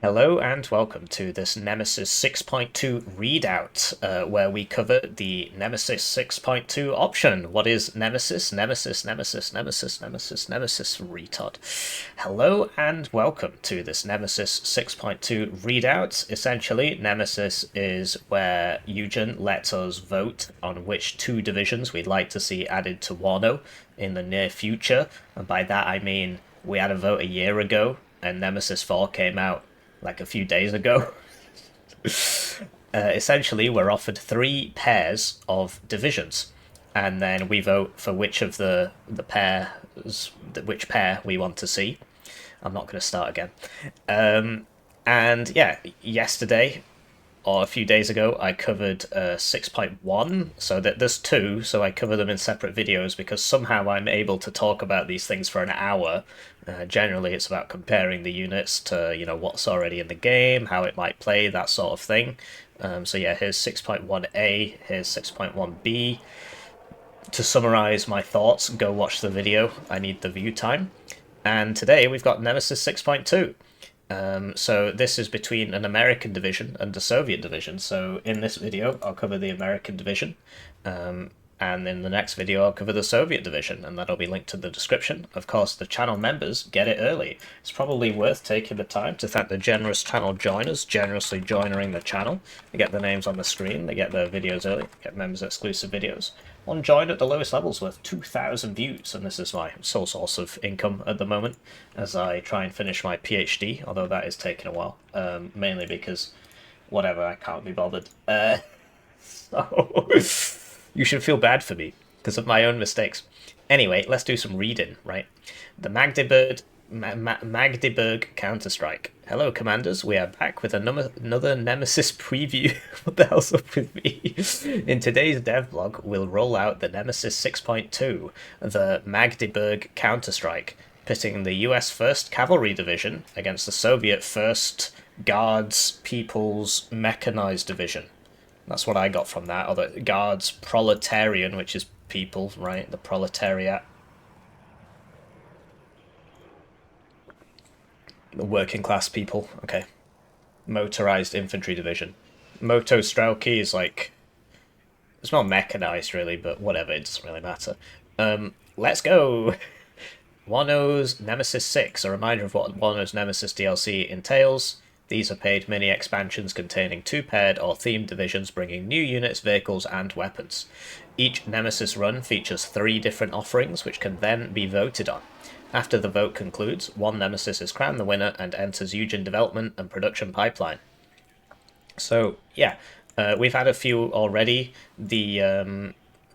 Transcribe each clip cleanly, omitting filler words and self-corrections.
Hello and welcome to this Nemesis 6.2 readout, where we cover the Nemesis 6.2 option. What is Nemesis? Nemesis, Nemesis, Nemesis, Nemesis, Nemesis, retard. Hello and welcome to this Nemesis 6.2 readout. Essentially, Nemesis is where Eugen lets us vote on which two divisions we'd like to see added to Warno in the near future. And by that I mean we had a vote a year ago and Nemesis 4 came out like a few days ago. Essentially, we're offered three pairs of divisions, and then we vote for which of which pair we want to see. I'm not going to start again. And yeah, yesterday or a few days ago, I covered 6.1, so that there's two, so I cover them in separate videos because somehow I'm able to talk about these things for an hour. Generally, it's about comparing the units to, what's already in the game, how it might play, that sort of thing. So yeah, here's 6.1a, here's 6.1b. To summarize my thoughts, go watch the video. I need the view time. And today we've got Nemesis 6.2. So this is between an American division and a Soviet division. So in this video, I'll cover the American division, and in the next video, I'll cover the Soviet division, and that'll be linked in the description. Of course, the channel members get it early. It's probably worth taking the time to thank the generous channel joiners, generously joining the channel. They get the names on the screen, they get their videos early, get members exclusive videos. One joined at the lowest levels with 2,000 views, and this is my sole source of income at the moment as I try and finish my PhD, although that is taking a while, mainly because whatever, I can't be bothered. So you should feel bad for me because of my own mistakes. Anyway, let's do some reading, right? The Magdeburg Counter-Strike. Hello, Commanders. We are back with another Nemesis preview. What the hell's up with me? In today's devblog, we'll roll out the Nemesis 6.2, the Magdeburg Counter-Strike, pitting the US 1st Cavalry Division against the Soviet 1st Guards People's Mechanized Division. That's what I got from that. Or the Guards Proletarian, which is people, right? The proletariat. The working class people. Okay. Motorized Infantry Division. Moto Strelki is like... It's not mechanized, really, but whatever. It doesn't really matter. Let's go! Warno's Nemesis 6. A reminder of what Warno's Nemesis DLC entails. These are paid mini-expansions containing two paired or themed divisions bringing new units, vehicles, and weapons. Each Nemesis run features 3 different offerings, which can then be voted on. After the vote concludes, one Nemesis is crowned the winner and enters Eugen development and production pipeline. So, yeah, we've had a few already.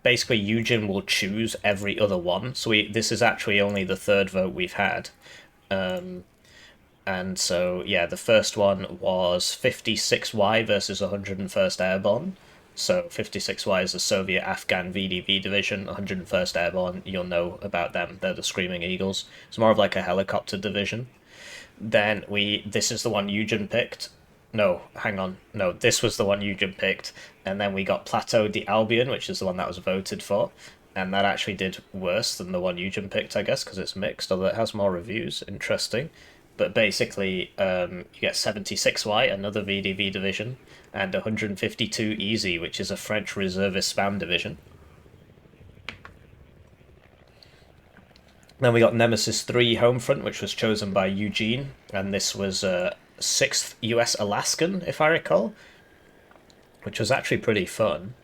Basically, Eugen will choose every other one, so this is actually only the 3rd vote we've had. And so, yeah, the first one was 56Y versus 101st Airborne. So 56Y is the Soviet-Afghan VDV division, 101st Airborne, you'll know about them, they're the Screaming Eagles. It's more of like a helicopter division. Then this is the one Eugen picked. No, hang on. No, this was the one Eugen picked. And then we got Plateau d'Albion, which is the one that was voted for. And that actually did worse than the one Eugen picked, I guess, because it's mixed, although it has more reviews. Interesting. But basically, you get 76Y, another VDV division, and 152 Easy, which is a French reservist spam division. Then we got Nemesis 3 Homefront, which was chosen by Eugene, and this was 6th US Alaskan, if I recall, which was actually pretty fun.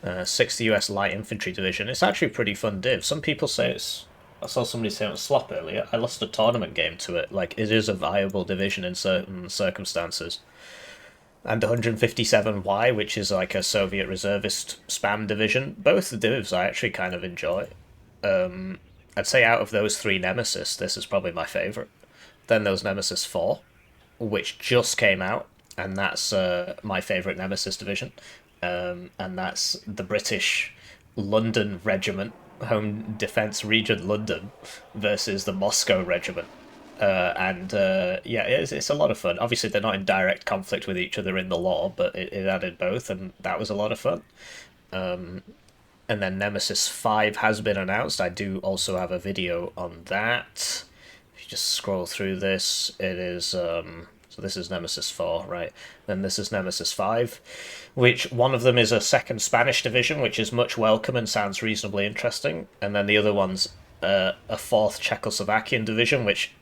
6th US Light Infantry Division. It's actually a pretty fun div. Some people say it's... I saw somebody say it was slop earlier. I lost a tournament game to it. Like, it is a viable division in certain circumstances. And 157Y, which is like a Soviet reservist spam division. Both the divs I actually kind of enjoy. I'd say out of those 3 Nemesis, this is probably my favourite. Then there was Nemesis 4, which just came out, and that's my favourite Nemesis division. And that's the British London Regiment, Home Defence Region London, versus the Moscow Regiment. Yeah, it's a lot of fun. Obviously, they're not in direct conflict with each other in the lore, but it added both, and that was a lot of fun. And then Nemesis 5 has been announced. I do also have a video on that. If you just scroll through this, it is So this is Nemesis 4, right? Then this is Nemesis 5, which one of them is a second Spanish division, which is much welcome and sounds reasonably interesting. And then the other one's a fourth Czechoslovakian division, which,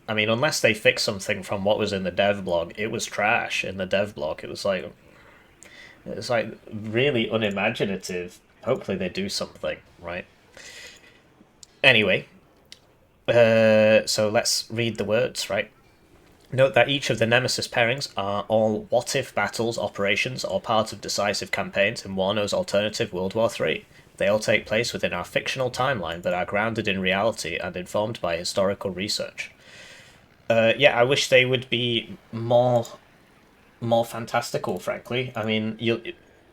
I mean, unless they fix something from what was in the Devblog, it was trash in the Devblog. It was like really unimaginative. Hopefully they do something, right? Anyway, so let's read the words, right? Note that each of the Nemesis pairings are all what-if battles, operations, or part of decisive campaigns in Warno's alternative World War III. They all take place within our fictional timeline but are grounded in reality and informed by historical research. Yeah, I wish they would be more fantastical, frankly. I mean, you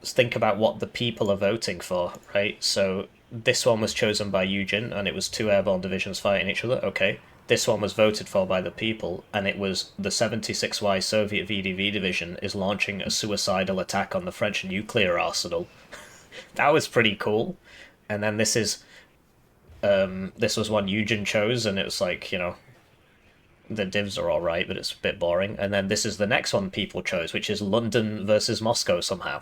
think about what the people are voting for, right? So this one was chosen by Eugen, and it was two airborne divisions fighting each other. Okay. This one was voted for by the people, and it was the 76Y Soviet VDV division is launching a suicidal attack on the French nuclear arsenal. That was pretty cool. And then this was one Eugen chose, and it was like, the divs are alright, but it's a bit boring. And then this is the next one people chose, which is London versus Moscow somehow.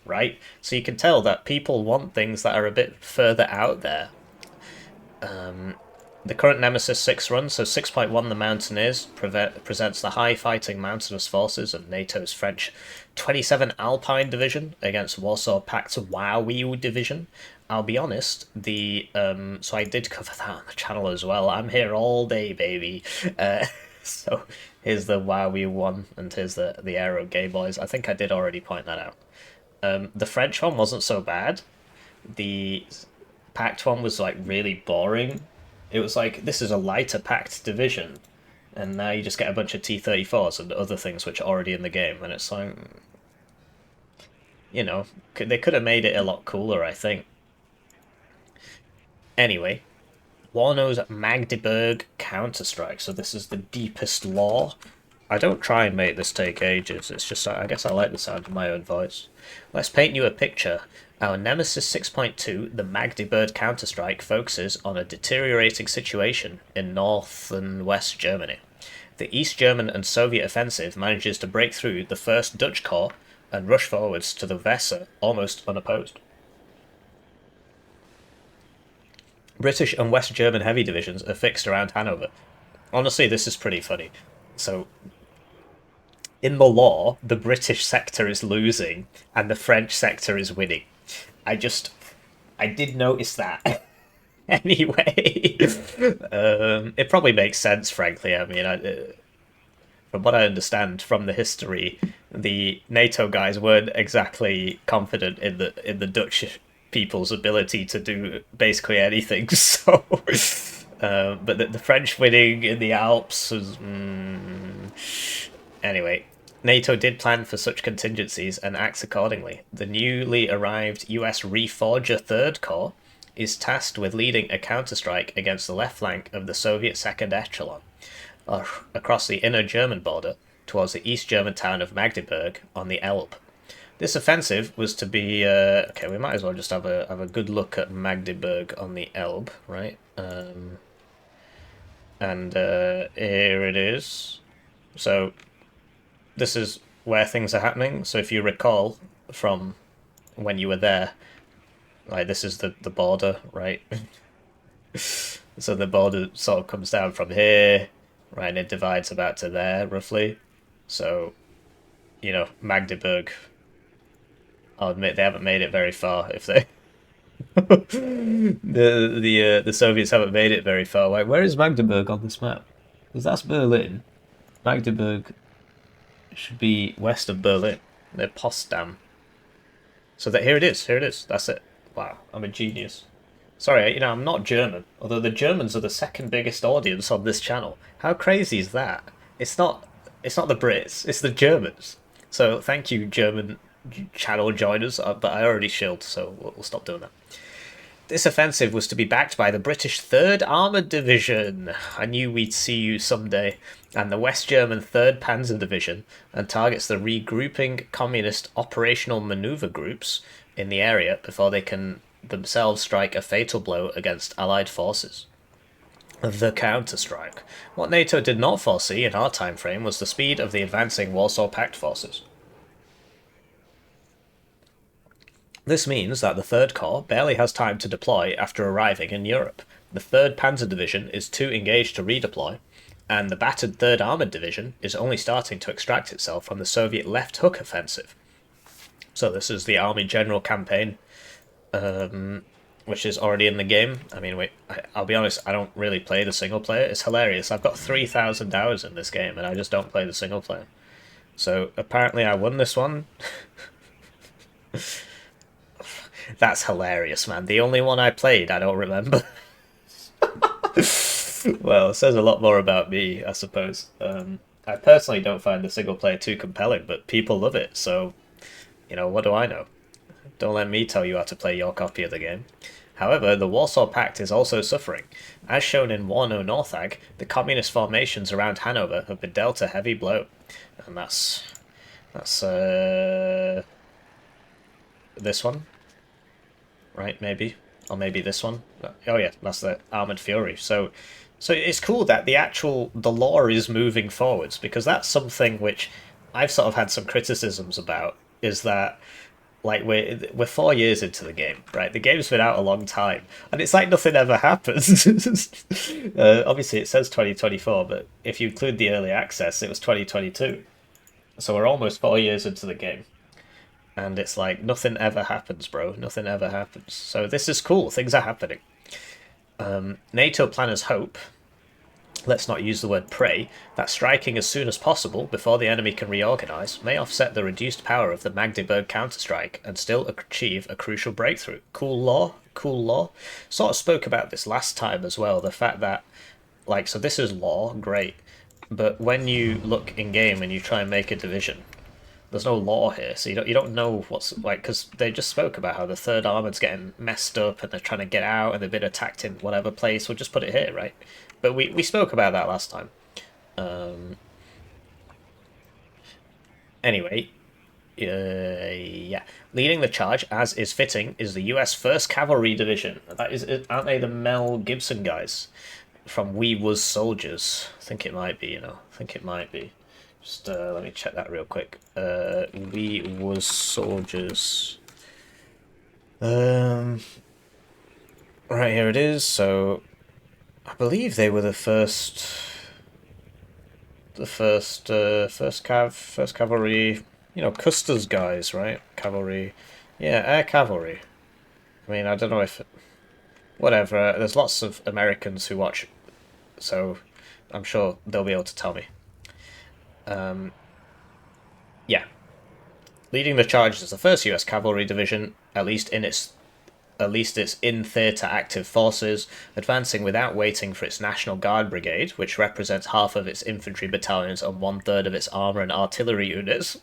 Right? So you can tell that people want things that are a bit further out there. The current Nemesis 6 run, so 6.1 the Mountaineers, presents the high fighting mountainous forces of NATO's French 27 Alpine Division against Warsaw Pact's WoW Division. I'll be honest, so I did cover that on the channel as well. I'm here all day, baby. So here's the WoW one, and here's the Aero Gay Boys. I think I did already point that out. The French one wasn't so bad. The Pact one was like really boring. It was like, this is a lighter Pact division, and now you just get a bunch of T-34s and other things which are already in the game, and it's like, they could have made it a lot cooler, I think. Anyway, Warno's Magdeburg Counter-Strike, so this is the deepest lore. I don't try and make this take ages, it's just, I guess I like the sound of my own voice. Let's paint you a picture. Our Nemesis 6.2, the Magdeburg Counter-Strike, focuses on a deteriorating situation in North and West Germany. The East German and Soviet offensive manages to break through the first Dutch corps and rush forwards to the Weser almost unopposed. British and West German heavy divisions are fixed around Hanover. Honestly, this is pretty funny. So, in the lore, the British sector is losing and the French sector is winning. I did notice that. Anyway, it probably makes sense, frankly. I mean, from what I understand from the history, the NATO guys weren't exactly confident in the Dutch people's ability to do basically anything. So, but the French winning in the Alps was. Anyway. NATO did plan for such contingencies and acts accordingly. The newly arrived US Reforger 3rd Corps is tasked with leading a counterstrike against the left flank of the Soviet 2nd Echelon, across the inner German border towards the East German town of Magdeburg on the Elbe. This offensive was to be... okay, we might as well just have a good look at Magdeburg on the Elbe, right? And here it is. So... this is where things are happening. So if you recall from when you were there, like this is the border, right? So the border sort of comes down from here, right, and it divides about to there, roughly. So, Magdeburg, I'll admit they haven't made it very far. If they the Soviets haven't made it very far. Like, where is Magdeburg on this map? Because that's Berlin. Magdeburg should be west of Berlin. They're Potsdam. So here it is. That's it. Wow, I'm a genius. Sorry, I'm not German. Although the Germans are the second biggest audience on this channel. How crazy is that? It's not the Brits. It's the Germans. So thank you, German channel joiners. But I already shilled, so we'll stop doing that. This offensive was to be backed by the British 3rd Armoured Division. I knew we'd see you someday. And the West German 3rd Panzer Division, and targets the regrouping communist operational manoeuvre groups in the area before they can themselves strike a fatal blow against Allied forces. The counterstrike. What NATO did not foresee in our time frame was the speed of the advancing Warsaw Pact forces. This means that the 3rd Corps barely has time to deploy after arriving in Europe. The 3rd Panzer Division is too engaged to redeploy, and the battered 3rd Armoured Division is only starting to extract itself from the Soviet left hook offensive. So this is the Army General campaign, which is already in the game. I mean, I'll be honest, I don't really play the single player. It's hilarious. I've got 3,000 hours in this game, and I just don't play the single player. So apparently I won this one. That's hilarious, man. The only one I played, I don't remember. Well, it says a lot more about me, I suppose. I personally don't find the single player too compelling, but people love it, so, what do I know? Don't let me tell you how to play your copy of the game. However, the Warsaw Pact is also suffering. As shown in Warno Northag, the communist formations around Hanover have been dealt a heavy blow. And that's this one. Right, maybe. Or maybe this one. Oh yeah, that's the Armoured Fury. So it's cool that the lore is moving forwards, because that's something which I've sort of had some criticisms about, is that like we're 4 years into the game, right? The game's been out a long time, and it's like nothing ever happens. Obviously it says 2024, but if you include the early access, it was 2022. So we're almost 4 years into the game. And it's like, nothing ever happens, bro. Nothing ever happens. So this is cool. Things are happening. NATO planners hope, let's not use the word pray, that striking as soon as possible, before the enemy can reorganise, may offset the reduced power of the Magdeburg counterstrike and still achieve a crucial breakthrough. Cool law. Cool law. Sort of spoke about this last time as well, the fact that, so this is law, great. But when you look in-game and you try and make a division, there's no law here, so you don't know what's because they just spoke about how the 3rd Armoured's getting messed up and they're trying to get out and they've been attacked in whatever place. We'll just put it here, right? But we spoke about that last time. Anyway, yeah, leading the charge, as is fitting, is the U.S. 1st Cavalry Division. Aren't they the Mel Gibson guys from Wuz Soldiers? I think it might be. I think it might be. Just let me check that real quick. Wuz Soldiers. Right, here it is. So I believe they were the first cavalry, Custer's guys, right? Cavalry. Yeah, air cavalry. I mean, I don't know if whatever. There's lots of Americans who watch, so I'm sure they'll be able to tell me. Yeah. Leading the charge is the 1st US Cavalry Division, at least it's in theatre active forces, advancing without waiting for its National Guard Brigade, which represents half of its infantry battalions and 1/3 of its armour and artillery units.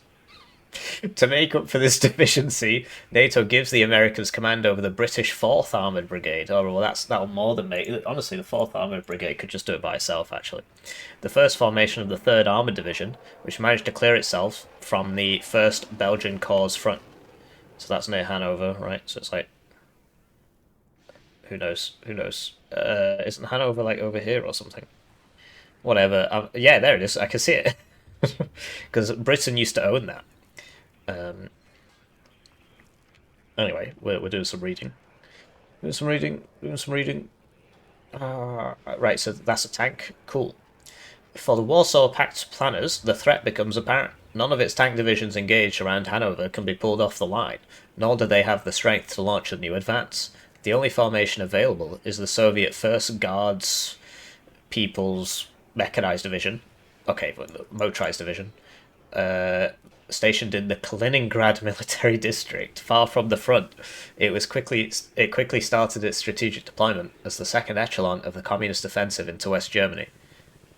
To make up for this deficiency, NATO gives the Americans command over the British 4th Armoured Brigade. Oh, well, that'll more than make... Honestly, the 4th Armoured Brigade could just do it by itself, actually. The first formation of the 3rd Armoured Division, which managed to clear itself from the 1st Belgian Corps front. So that's near Hanover, right? So it's like... Who knows? Isn't Hanover, over here or something? Whatever. Yeah, there it is. I can see it. Because Britain used to own that. Anyway, we're doing some reading. Right, so that's a tank. Cool. For the Warsaw Pact planners, the threat becomes apparent. None of its tank divisions engaged around Hanover can be pulled off the line, nor do they have the strength to launch a new advance. The only formation available is the Soviet 1st Guards People's Mechanized Division. Okay, but the Motorized Division. Stationed in the Kaliningrad military district, far from the front. It quickly started its strategic deployment as the second echelon of the communist offensive into West Germany,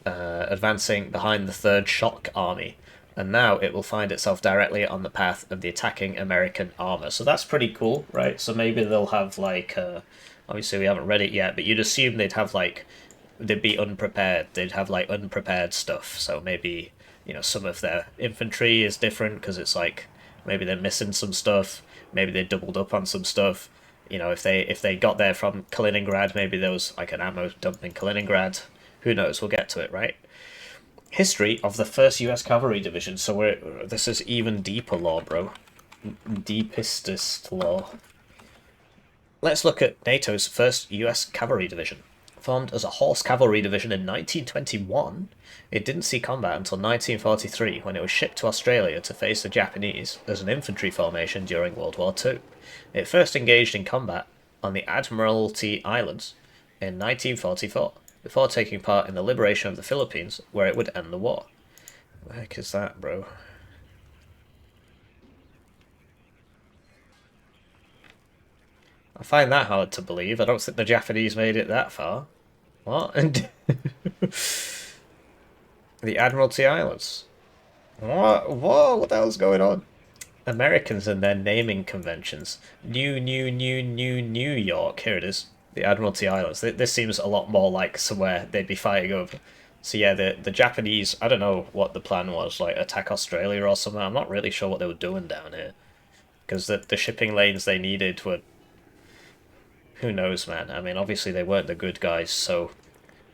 advancing behind the 3rd Shock Army, and now it will find itself directly on the path of the attacking American armour. So that's pretty cool, right? So maybe they'll have obviously we haven't read it yet, but you'd assume they'd have they'd be unprepared. They'd have unprepared stuff. So maybe some of their infantry is different because it's maybe they're missing some stuff. Maybe they doubled up on some stuff. You know, if they got there from Kaliningrad, maybe there was like an ammo dump in Kaliningrad. Who knows? We'll get to it, right? History of the first U.S. Cavalry Division. So this is even deeper lore, bro. Deepestest lore. Let's look at NATO's first US Cavalry Division. Formed as a horse cavalry division in 1921, it didn't see combat until 1943 when it was shipped to Australia to face the Japanese as an infantry formation during World War II. It first engaged in combat on the Admiralty Islands in 1944, before taking part in the liberation of the Philippines, where it would end the war. What the heck is that, bro? I find that hard to believe. I don't think the Japanese made it that far. What? The Admiralty Islands. What? Whoa, what the hell's going on? Americans and their naming conventions. New York. Here it is. The Admiralty Islands. This seems a lot more like somewhere they'd be fighting over. So yeah, the Japanese, I don't know what the plan was, like attack Australia or something. I'm not really sure what they were doing down here. Because the shipping lanes they needed were... Who knows, man? I mean, obviously they weren't the good guys, so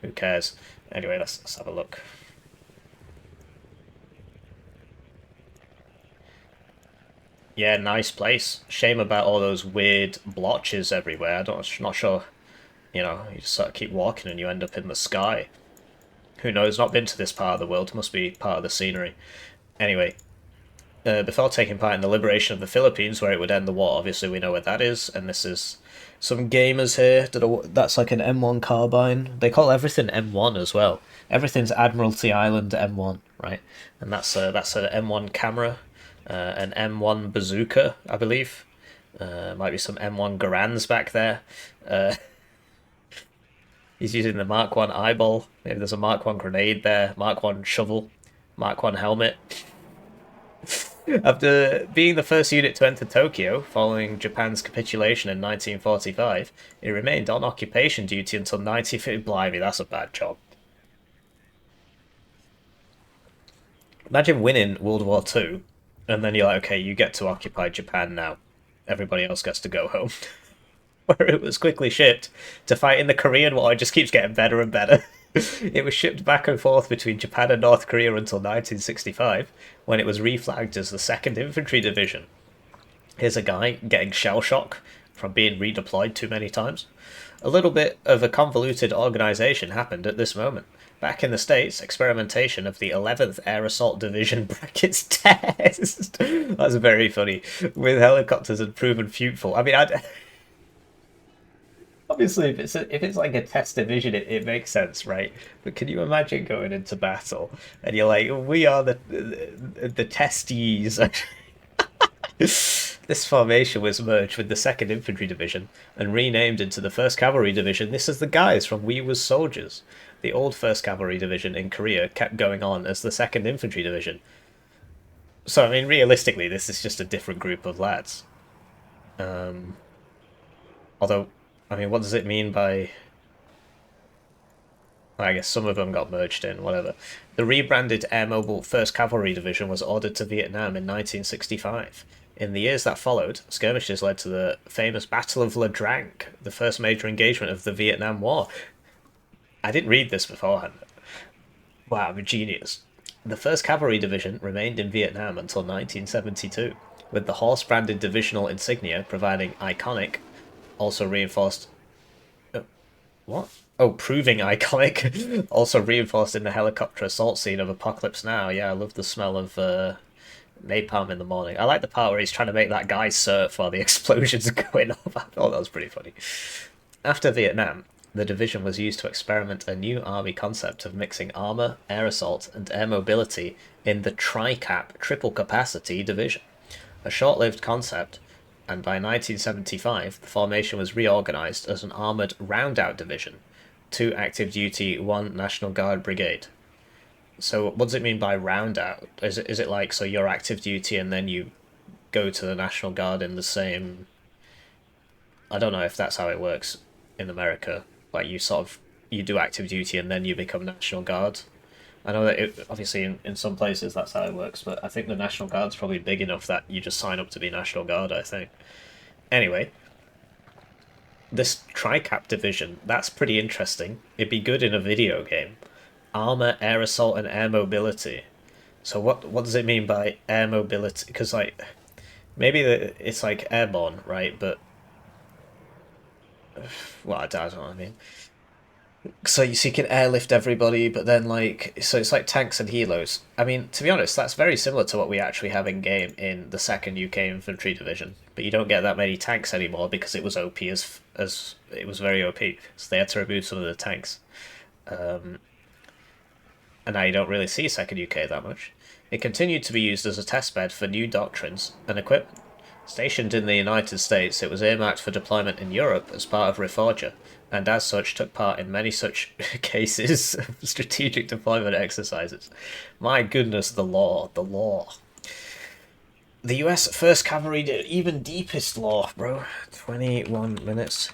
who cares? Anyway, let's have a look. Yeah, nice place. Shame about all those weird blotches everywhere. Not sure. You know, you just sort of keep walking and you end up in the sky. Who knows? Not been to this part of the world. Must be part of the scenery. Anyway, before taking part in the liberation of the Philippines, where it would end the war, obviously we know where that is, and this is some gamers here. That's like an M1 carbine. They call everything M1 as well. Everything's Admiralty Island M1, right? And that's an M1 camera, an M1 bazooka, I believe. Might be some M1 Garands back there. He's using the Mark 1 eyeball. Maybe there's a Mark 1 grenade there. Mark 1 shovel. Mark 1 helmet. After being the first unit to enter Tokyo, following Japan's capitulation in 1945, it remained on occupation duty until 1950. Blimey, that's a bad job. Imagine winning World War Two, and then you're like, okay, you get to occupy Japan now. Everybody else gets to go home. Where it was quickly shipped to fight in the Korean War. It just keeps getting better and better. It was shipped back and forth between Japan and North Korea until 1965, when it was reflagged as the 2nd Infantry Division. Here's a guy getting shell shock from being redeployed too many times. A little bit of a convoluted organisation happened at this moment. Back in the States, experimentation of the 11th Air Assault Division brackets test. That's very funny. With helicopters had proven futile. I mean, obviously, if it's like a test division, it makes sense, right? But can you imagine going into battle and you're like, we are the testes. This formation was merged with the 2nd Infantry Division and renamed into the 1st Cavalry Division. This is the guys from Wuz Soldiers. The old 1st Cavalry Division in Korea kept going on as the 2nd Infantry Division. So, I mean, realistically, this is just a different group of lads. Although, I mean, what does it mean by... I guess some of them got merged in, whatever. The rebranded Air Mobile 1st Cavalry Division was ordered to Vietnam in 1965. In the years that followed, skirmishes led to the famous Battle of La Drank, the first major engagement of the Vietnam War. I didn't read this beforehand. Wow, I'm a genius. The 1st Cavalry Division remained in Vietnam until 1972, with the horse-branded divisional insignia providing iconic, also reinforced... What? Oh, proving iconic. Also reinforced in the helicopter assault scene of Apocalypse Now. Yeah, I love the smell of napalm in the morning. I like the part where he's trying to make that guy surf while the explosions are going off. I thought that was pretty funny. After Vietnam, the division was used to experiment a new army concept of mixing armour, air assault, and air mobility in the Tri-Cap Triple Capacity Division. A short-lived concept, and by 1975 the formation was reorganised as an armoured round-out division, 2 active duty, 1 National Guard brigade. So what does it mean by round-out? Is it like, so you're active duty and then you go to the National Guard in the same... I don't know if that's how it works in America. Like you do active duty and then you become National Guard. I know that obviously in some places that's how it works, but I think the National Guard's probably big enough that you just sign up to be National Guard, I think. Anyway, this Tricap division, that's pretty interesting. It'd be good in a video game. Armor, air assault, and air mobility. So what does it mean by air mobility? Because like maybe it's like airborne, right? But well, I don't know what I mean. So you can airlift everybody, but then like so it's like tanks and helos. I mean, to be honest, that's very similar to what we actually have in game in the second UK Infantry division. But you don't get that many tanks anymore because it was OP as it was very OP. So they had to remove some of the tanks. Um, and now you don't really see second UK that much. It continued to be used as a testbed for new doctrines and equipment. Stationed in the United States, it was earmarked for deployment in Europe as part of Reforger, and as such took part in many such cases of strategic deployment exercises. My goodness, the law, the law. The US 1st Cavalry did even deepest law, bro. 21 minutes.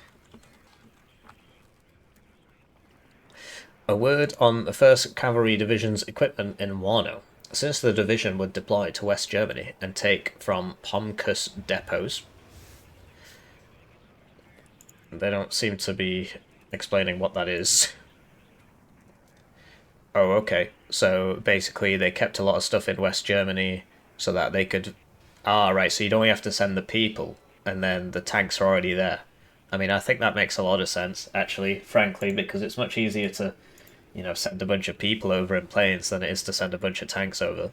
A word on the 1st Cavalry Division's equipment in Warno. Since the division would deploy to West Germany and take from Pomkus depots, they don't seem to be explaining what that is. Oh, okay. So basically they kept a lot of stuff in West Germany so that they could... Ah, right, so you'd only have to send the people and then the tanks are already there. I mean, I think that makes a lot of sense, actually, frankly, because it's much easier to, you know, send a bunch of people over in planes than it is to send a bunch of tanks over,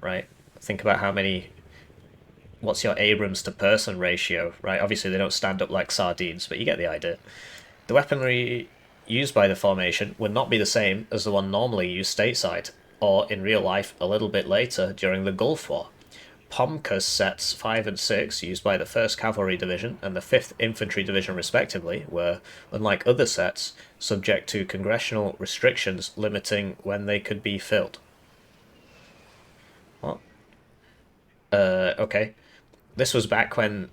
right? Think about how many... What's your Abrams to person ratio, right? Obviously they don't stand up like sardines, but you get the idea. The weaponry used by the formation would not be the same as the one normally used stateside, or in real life a little bit later during the Gulf War. Pomkus sets 5 and 6, used by the 1st Cavalry Division and the 5th Infantry Division respectively, were, unlike other sets, subject to congressional restrictions limiting when they could be filled. What? Okay. This was back when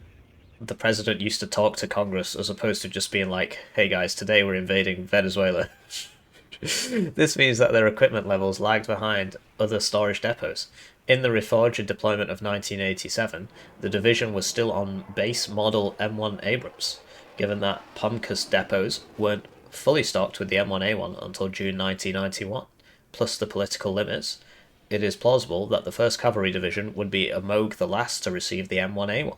the president used to talk to Congress as opposed to just being like, hey guys, today we're invading Venezuela. This means that their equipment levels lagged behind other storage depots. In the Reforger deployment of 1987, the division was still on base model M1 Abrams, given that Pomkus depots weren't fully stocked with the M1A1 until June 1991, plus the political limits. It is plausible that the 1st Cavalry Division would be among the last to receive the M1A1.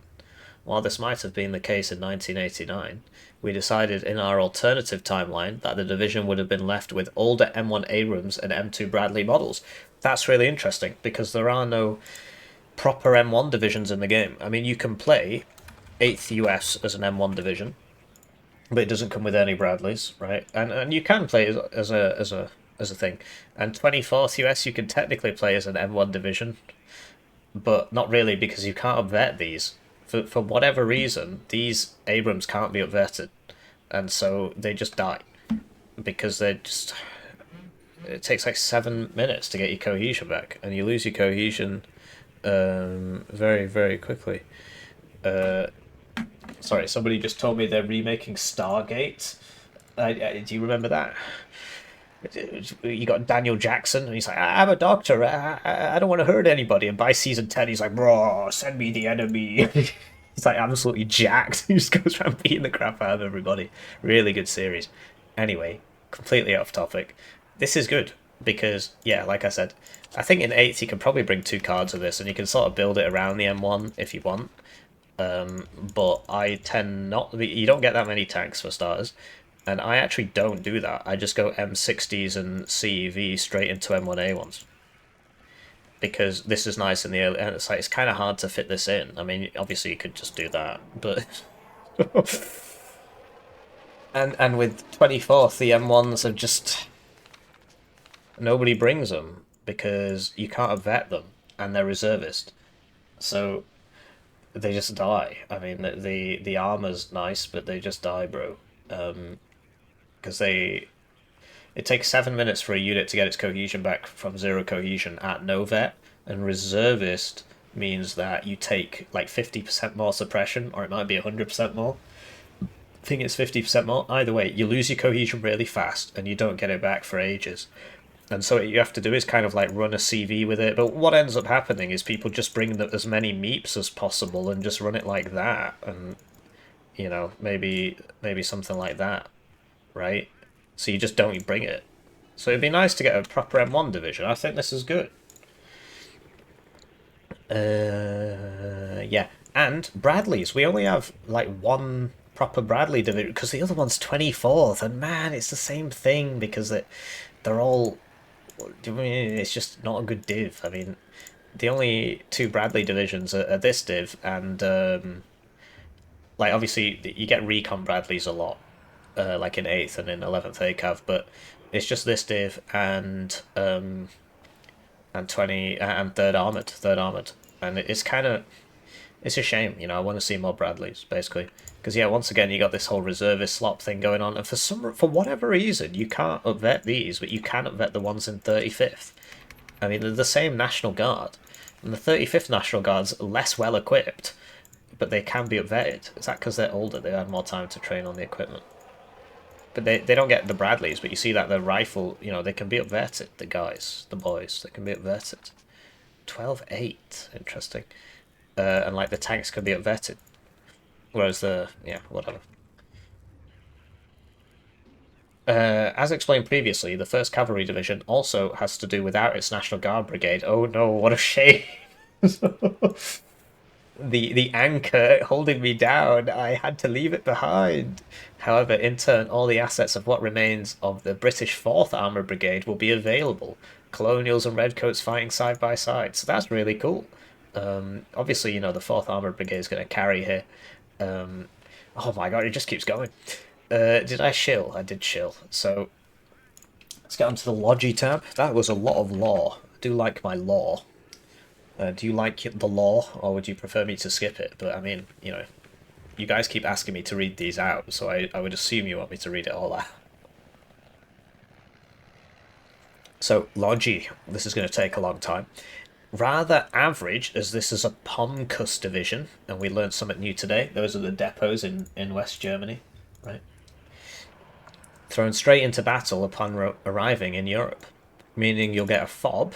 While this might have been the case in 1989, we decided in our alternative timeline that the division would have been left with older M1 Abrams and M2 Bradley models. That's really interesting, because there are no proper M1 divisions in the game. I mean, you can play 8th US as an M1 division, but it doesn't come with any Bradleys, right? And you can play as a thing. And 24th US you can technically play as an M1 division, but not really, because you can't upvet these. For whatever reason, these Abrams can't be upvetted, and so they just die, because they just... It takes like 7 minutes to get your cohesion back, and you lose your cohesion very, very quickly. Sorry, somebody just told me they're remaking Stargate. Do you remember that? You got Daniel Jackson, and he's like, I'm a doctor, I don't want to hurt anybody. And by season 10, he's like, bro, send me the enemy. He's like absolutely jacked. He just goes around beating the crap out of everybody. Really good series. Anyway, completely off topic. This is good, because, yeah, like I said, I think in 8th you can probably bring 2 cards of this, and you can sort of build it around the M1 if you want. But I tend not... You don't get that many tanks, for starters. And I actually don't do that. I just go M60s and CEV straight into M1A1s. Because this is nice in the early... And it's kind of hard to fit this in. I mean, obviously you could just do that, but... and with 24th, the M1s are just... Nobody brings them, because you can't vet them, and they're reservist. So, they just die. I mean, the armor's nice, but they just die, bro. Because it takes 7 minutes for a unit to get its cohesion back from 0 cohesion at no vet, and reservist means that you take like 50% more suppression, or it might be 100% more. I think it's 50% more. Either way, you lose your cohesion really fast, and you don't get it back for ages. And so what you have to do is kind of like run a CV with it. But what ends up happening is people just bring as many meeps as possible and just run it like that. And You know, maybe something like that, right? So you just don't bring it. So it'd be nice to get a proper M1 division. I think this is good. Yeah. And Bradleys. We only have like one proper Bradley division because the other one's 24th, and man, it's the same thing because they're all. I mean, it's just not a good div. I mean, the only two Bradley divisions are this div, and like obviously you get Recon Bradleys a lot, like in 8th and in 11th ACAV, but it's just this div and 20 and third armored, and it's kind of it's a shame, you know. I want to see more Bradleys basically because yeah, once again you got this whole reservist slop thing going on, and for whatever reason you can't upvet these, but you can upvet the ones in 35th. I mean, they're the same National Guard, and the 35th National Guard's less well equipped, but they can be upvetted. Is that because they're older? They have more time to train on the equipment. But they don't get the Bradleys, but you see that the rifle, you know, they can be upvetted, the guys, the boys, they can be upvetted. 12-8, interesting. And like the tanks can be upvetted. Whereas yeah, whatever. As explained previously, the 1st Cavalry Division also has to do without its National Guard Brigade. Oh no, what a shame! the anchor holding me down, I had to leave it behind. However, in turn, all the assets of what remains of the British 4th Armoured Brigade will be available. Colonials and Redcoats fighting side by side. So that's really cool. Obviously, you know, the 4th Armoured Brigade is going to carry here. Oh my god, it just keeps going. Did I shill? I did shill. So let's get onto the Logi tab. That was a lot of law. I do like my law. Do you like the law, or would you prefer me to skip it? But I mean, you know, you guys keep asking me to read these out, so I would assume you want me to read it all out. So, Logi, this is going to take a long time. Rather average, as this is a Pomcus division, and we learned something new today. Those are the depots in West Germany, right? Thrown straight into battle upon arriving in Europe, meaning you'll get a FOB,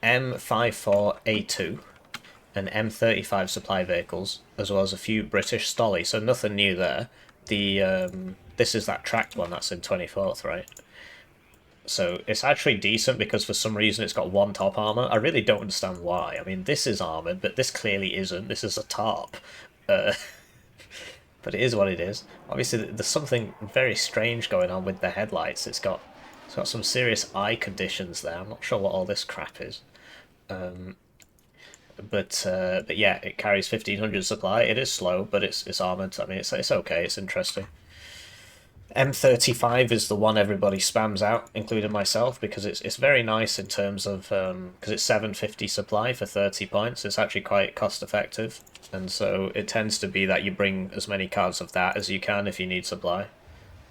M54A2, and M35 supply vehicles, as well as a few British Stolly, so nothing new there. This is that tracked one that's in 24th, right? So it's actually decent because for some reason it's got one top armor. I really don't understand why. I mean, this is armored, but this clearly isn't. This is a tarp. But it is what it is. Obviously, there's something very strange going on with the headlights. It's got some serious eye conditions there. I'm not sure what all this crap is. But yeah, it carries 1500 supply. It is slow, but it's armored. I mean, it's okay. It's interesting. M35 is the one everybody spams out, including myself, because it's very nice in terms of because it's 750 supply for 30 points. It's actually quite cost effective, and so it tends to be that you bring as many cards of that as you can if you need supply.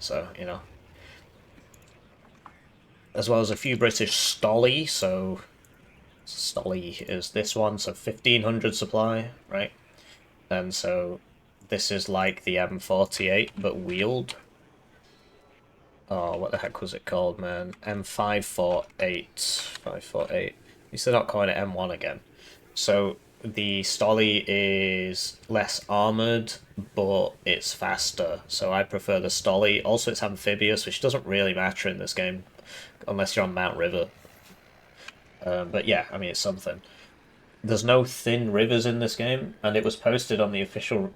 So you know, as well as a few British Stolly. So Stolly is this one, so 1500 supply, right? And so this is like the M48 but wheeled. Oh, what the heck was it called, man? M548. 548. At least they're not calling it M1 again. So the Stolly is less armoured, but it's faster. So I prefer the Stolly. Also, it's amphibious, which doesn't really matter in this game, unless you're on Mount River. But yeah, I mean, it's something. There's no thin rivers in this game, and it was posted on the official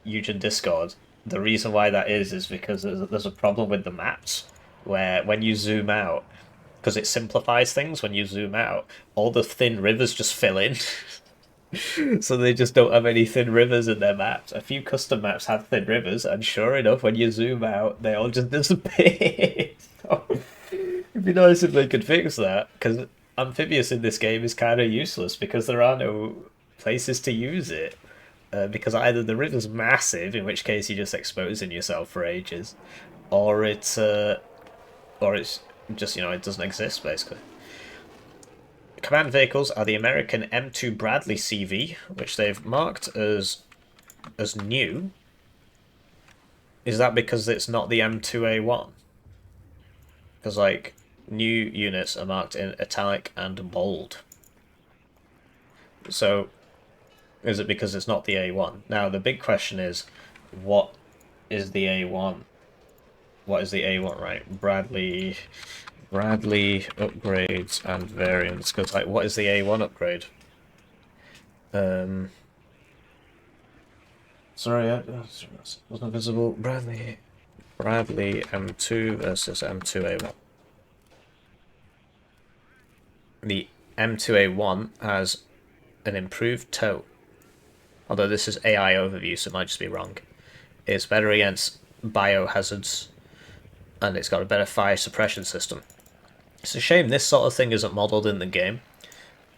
Eugen Discord. The reason why that is because there's a problem with the maps, where when you zoom out, because it simplifies things when you zoom out, all the thin rivers just fill in. So they just don't have any thin rivers in their maps. A few custom maps have thin rivers, and sure enough, when you zoom out, they all just disappear. So, it'd be nice if they could fix that, because amphibious in this game is kind of useless because there are no places to use it. Because either the river's massive, in which case you're just exposing yourself for ages, or it's just, you know, it doesn't exist basically. Command vehicles are the American M2 Bradley CV, which they've marked as new. Is that because it's not the M2A1? Because like new units are marked in italic and bold. So is it because it's not the A1? Now the big question is, what is the A1? What is the A1, right? Bradley upgrades and variants. Because, like, what is the A1 upgrade? Sorry, wasn't visible. Bradley M2 versus M2A1. The M2A1 has an improved tow. Although this is AI overview, so it might just be wrong. It's better against biohazards, and it's got a better fire suppression system. It's a shame this sort of thing isn't modelled in the game,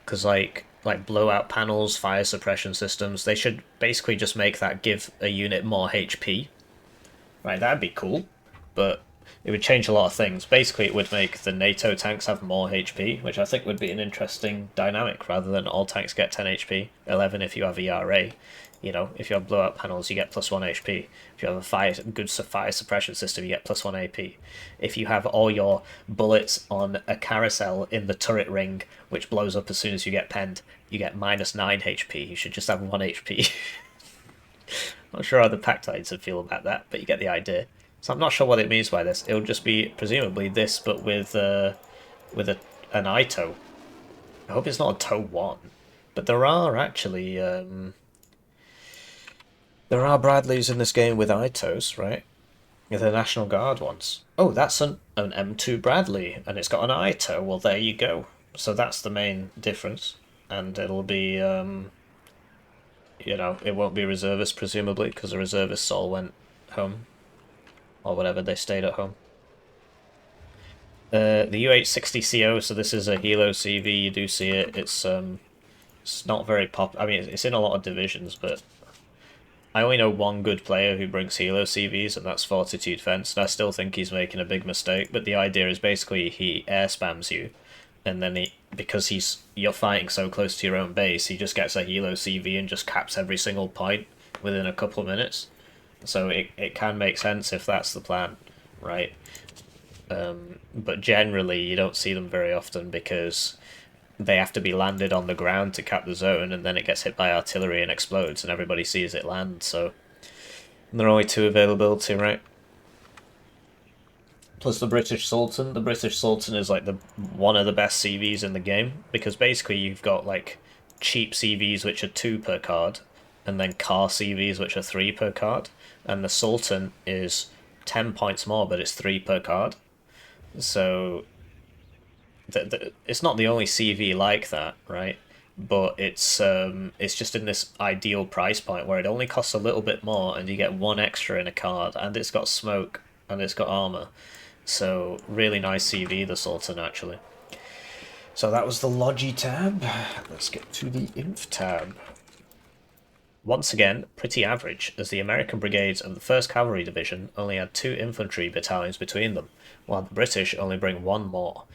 because like blowout panels, fire suppression systems, they should basically just make that give a unit more HP. Right, that'd be cool, but it would change a lot of things. Basically, it would make the NATO tanks have more HP, which I think would be an interesting dynamic, rather than all tanks get 10 HP, 11 if you have ERA. You know, if you have blowout panels, you get +1 HP. If you have a good fire suppression system, you get +1 AP. If you have all your bullets on a carousel in the turret ring, which blows up as soon as you get penned, you get -9 HP. You should just have 1 HP. Not sure how the Pactides would feel about that, but you get the idea. So I'm not sure what it means by this. It'll just be presumably this, but with an ITO. I hope it's not a TOW 1. But there are actually there are Bradleys in this game with ITOs, right? Yeah, the National Guard ones. Oh, that's an M2 Bradley, and it's got an ITO. Well, there you go. So that's the main difference, and it'll be you know, it won't be reservists presumably because the reservists all went home, or whatever, they stayed at home. The UH-60CO, so this is a Helo CV. You do see it. It's not very I mean, it's in a lot of divisions, but I only know one good player who brings Helo CVs, and that's Fortitude Fence, and I still think he's making a big mistake, but the idea is basically he air spams you, and then because you're fighting so close to your own base, he just gets a Helo CV and just caps every single point within a couple of minutes. So it can make sense if that's the plan, right? But generally you don't see them very often because they have to be landed on the ground to cap the zone, and then it gets hit by artillery and explodes, and everybody sees it land, so there are only 2 availability, right? Plus the British Sultan. The British Sultan is like one of the best CVs in the game, because basically you've got like cheap CVs which are 2 per card, and then car CVs which are 3 per card, and the Sultan is 10 points more, but it's 3 per card. So it's not the only CV like that, right? But it's just in this ideal price point where it only costs a little bit more, and you get 1 extra in a card, and it's got smoke, and it's got armor. So really nice CV, the Sultan, actually. So that was the Logi tab. Let's get to the Inf tab. Once again, pretty average, as the American brigades of the 1st Cavalry Division only had 2 infantry battalions between them, while the British only bring 1 more.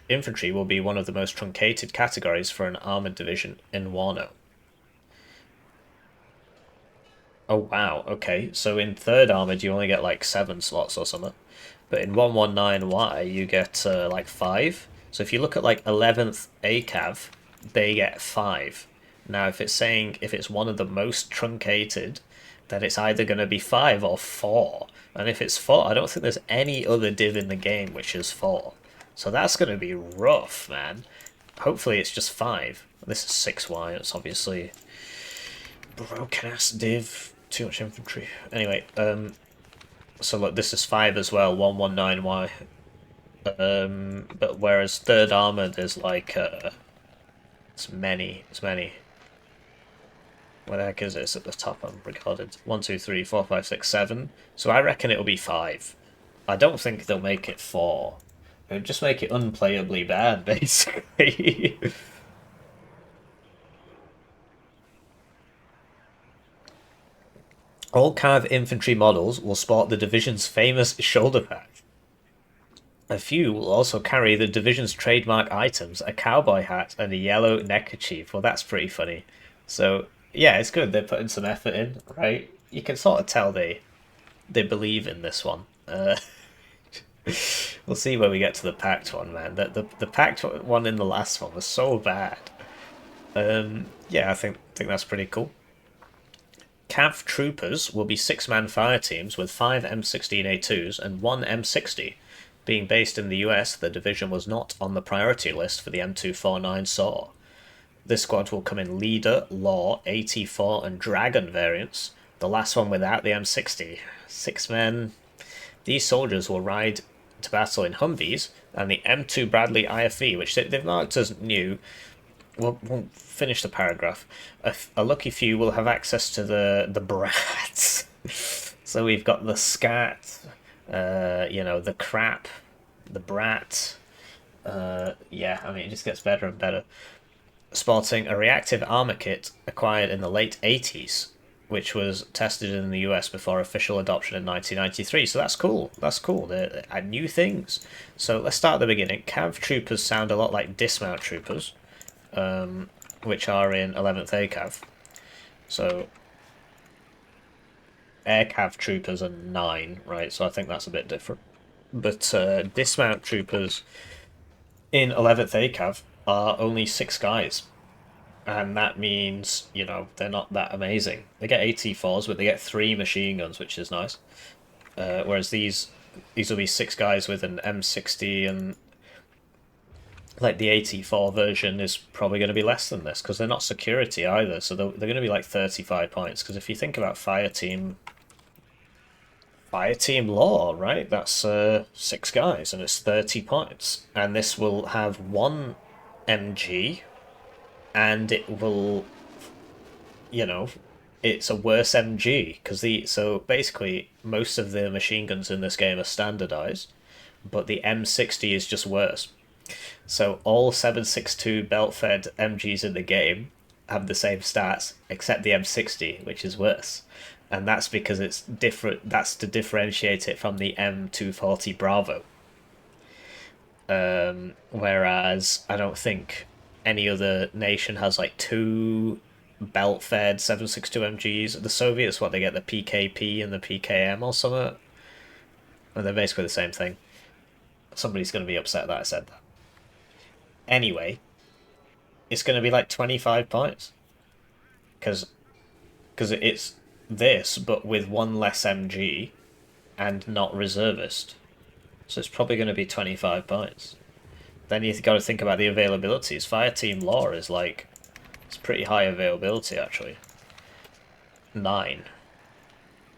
Infantry will be one of the most truncated categories for an armoured division in Warno. Oh wow, okay, so in 3rd Armoured you only get like 7 slots or something, but in 119Y you get like 5. So if you look at like 11th ACAV, they get 5. Now if it's one of the most truncated, then it's either going to be 5 or 4. And if it's 4, I don't think there's any other div in the game which is 4. So that's going to be rough, man. Hopefully it's just 5. This is 6Y, it's obviously broken-ass div. Too much infantry. Anyway, so look, this is 5 as well, 119Y. But whereas 3rd Armoured is like, it's many. Where the heck is it? It's at the top, I'm regarded. 1, 2, 3, 4, 5, 6, 7. So I reckon it'll be 5. I don't think they'll make it 4. It would just make it unplayably bad, basically. All Cav infantry models will sport the division's famous shoulder patch. A few will also carry the division's trademark items, a cowboy hat and a yellow neckerchief. Well, that's pretty funny. So, yeah, it's good. They're putting some effort in, right? You can sort of tell they believe in this one. We'll see when we get to the packed one, man. The packed one in the last one was so bad. Yeah, I think that's pretty cool. Cav troopers will be 6-man fire teams with 5 M16A2s and 1 M60. Being based in the US, the division was not on the priority list for the M249 SAW. This squad will come in Leader, Law, AT4 and Dragon variants, the last one without the M60. 6 men. These soldiers will ride to battle in Humvees and the M2 Bradley IFV, which they've marked as new. We'll finish the paragraph. A lucky few will have access to the brats. So we've got the scat, the crap, the brat. Yeah, I mean, it just gets better and better. Sporting a reactive armor kit acquired in the late 80s, which was tested in the US before official adoption in 1993. So that's cool. That's cool. They're new things. So let's start at the beginning. Cav troopers sound a lot like dismount troopers, which are in 11th ACAV. So air cav troopers are 9, right? So I think that's a bit different. But dismount troopers in 11th ACAV are only 6 guys. And that means, they're not that amazing. They get AT4s, but they get 3 machine guns, which is nice. Whereas these will be 6 guys with an M60, and like the AT4 version is probably going to be less than this, because they're not security either, so they're going to be like 35 points. Because if you think about Fireteam Law, right, that's 6 guys, and it's 30 points. And this will have 1 MG, and it will, it's a worse MG, because so basically most of the machine guns in this game are standardized, but the M60 is just worse. So all 7.62 belt-fed MGs in the game have the same stats, except the M60, which is worse. And that's because it's different. That's to differentiate it from the M240 Bravo. Whereas I don't think any other nation has like 2 belt-fed 7.62 MGs. The Soviets, they get the PKP and the PKM or something. And they're basically the same thing. Somebody's going to be upset that I said that. Anyway, it's going to be like 25 points. Because it's this, but with 1 less MG and not reservist. So it's probably going to be 25 points. Then you've got to think about the availabilities. Fireteam Law is like, it's pretty high availability actually. 9.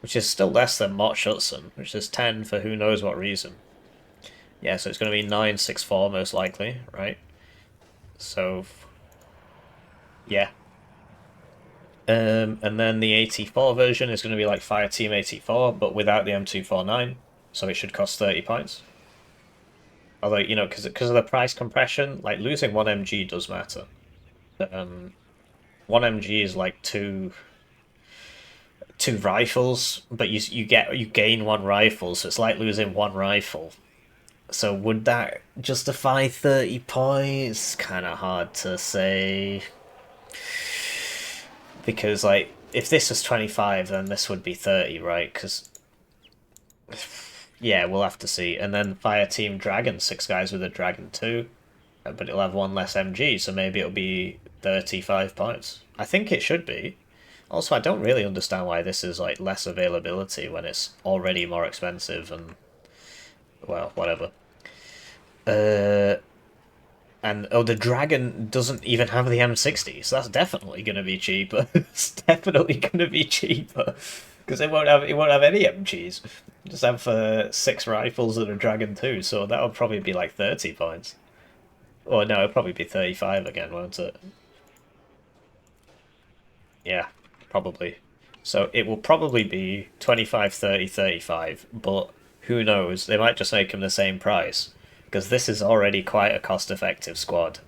Which is still less than Mott Schutzen, which is 10 for who knows what reason. Yeah, so it's going to be 964 most likely, right? So, yeah. And then the AT4 version is going to be like Fireteam AT4, but without the M249, so it should cost 30 points. Although, because of the price compression, like losing 1 MG does matter. 1 MG is like two rifles, but you gain 1 rifle, so it's like losing 1 rifle. So would that justify 30 points? Kind of hard to say. Because, like, if this was 25, then this would be 30, right? Because, yeah, we'll have to see. And then Fireteam Dragon, 6 guys with a Dragon 2. But it'll have 1 less MG, so maybe it'll be 35 points. I think it should be. Also, I don't really understand why this is, like, less availability when it's already more expensive and, well, whatever. And the Dragon doesn't even have the M60, so that's definitely going to be cheaper. It's definitely going to be cheaper because it won't have any MGs. Just have 6 rifles and a Dragon 2, so that'll probably be like 30 points. Or no, it'll probably be 35 again, won't it? Yeah, probably. So it will probably be 25, 30, 35, but who knows? They might just make them the same price. Because this is already quite a cost-effective squad.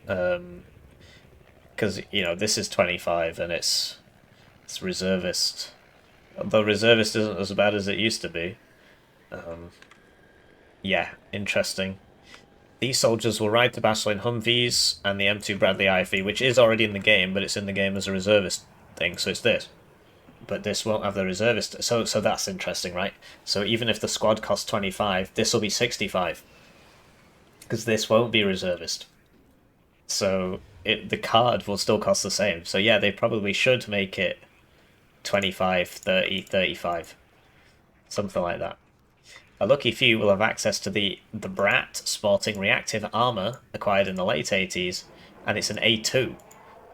Because, this is 25 and it's reservist. Although reservist isn't as bad as it used to be. Yeah, interesting. These soldiers will ride to battle in Humvees and the M2 Bradley IFV, which is already in the game, but it's in the game as a reservist thing, so it's this. But this won't have the reservist, so that's interesting, right? So even if the squad costs 25, this will be 65. Because this won't be reservist. So the card will still cost the same. So yeah, they probably should make it 25, 30, 35. Something like that. A lucky few will have access to the Brat sporting reactive armor acquired in the late 80s, and it's an A2,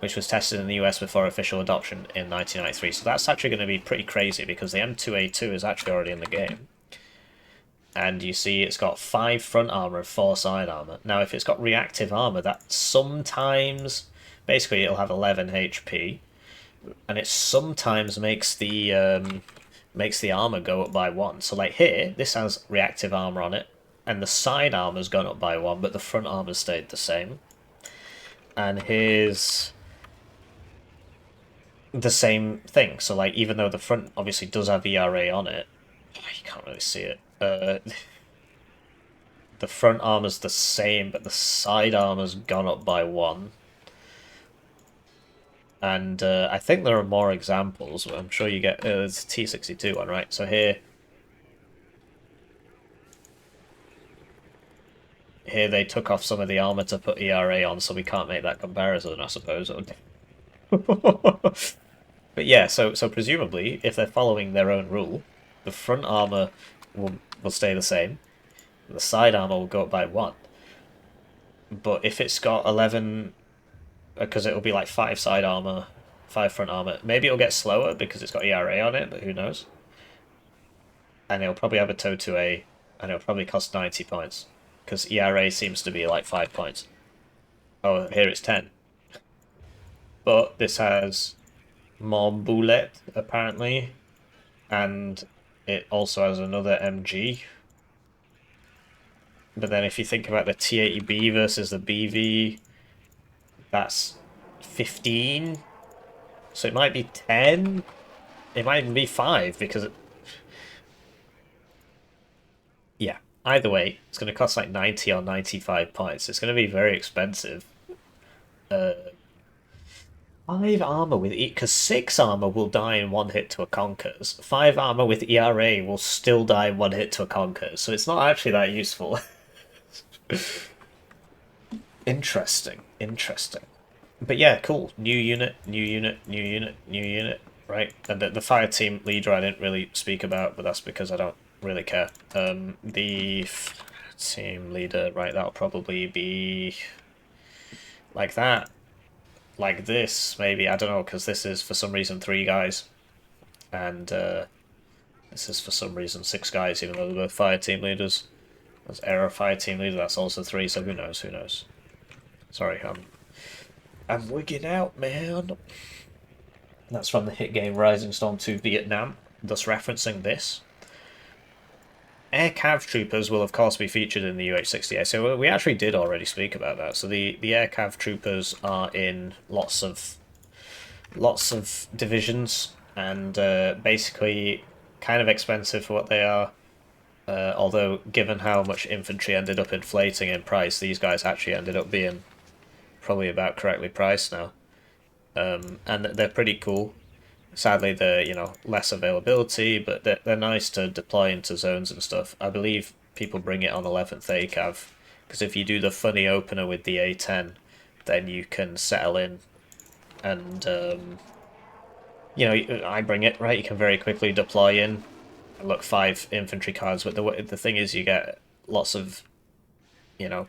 which was tested in the US before official adoption in 1993. So that's actually going to be pretty crazy because the M2A2 is actually already in the game. And you see it's got 5 front armor and 4 side armor. Now, if it's got reactive armor, that sometimes, basically, it'll have 11 HP, and it sometimes makes the armor go up by 1. So, like here, this has reactive armor on it, and the side armor's gone up by 1, but the front armor stayed the same. And here's the same thing. So, like, even though the front obviously does have ERA on it, you can't really see it. The front armor's the same, but the side armor's gone up by 1. And I think there are more examples. I'm sure you get... it's a T62 one, right? So here they took off some of the armor to put ERA on, so we can't make that comparison, I suppose. But yeah, so presumably, if they're following their own rule, the front armor will stay the same. The side armor will go up by 1. But if it's got 11... because it'll be like 5 side armor, 5 front armor. Maybe it'll get slower because it's got ERA on it, but who knows? And it'll probably have a TOW 2A, and it'll probably cost 90 points. Because ERA seems to be like 5 points. Oh, here it's 10. But this has more bullet, apparently. And it also has another MG. But then if you think about the T80B versus the BV, that's 15. So it might be 10. It might even be 5 because yeah. Either way, it's going to cost like 90 or 95 points. It's going to be very expensive. 5 armor with because 6 armor will die in 1 hit to a Conkers. 5 armor with ERA will still die in 1 hit to a Conkers. So it's not actually that useful. Interesting. But yeah, cool. New unit. Right? And the fire team leader I didn't really speak about, but that's because I don't really care. The team leader, right, that'll probably be like that. Like this, maybe. I don't know, because this is for some reason 3 guys. And this is for some reason 6 guys, even though they're both fire team leaders. There's Aero fire team leader, that's also 3, so who knows. Sorry, I'm wigging out, man. That's from the hit game Rising Storm 2 Vietnam, thus referencing this. Air Cav Troopers will of course be featured in the UH-60A, so we actually did already speak about that. So the Air Cav Troopers are in lots of divisions, and basically kind of expensive for what they are. Although, given how much infantry ended up inflating in price, these guys actually ended up being probably about correctly priced now. And they're pretty cool. Sadly, they're, less availability, but they're nice to deploy into zones and stuff. I believe people bring it on 11th ACAV, because if you do the funny opener with the A10, then you can settle in, and, I bring it, right? You can very quickly deploy in. Look, 5 infantry cards, but the thing is you get lots of,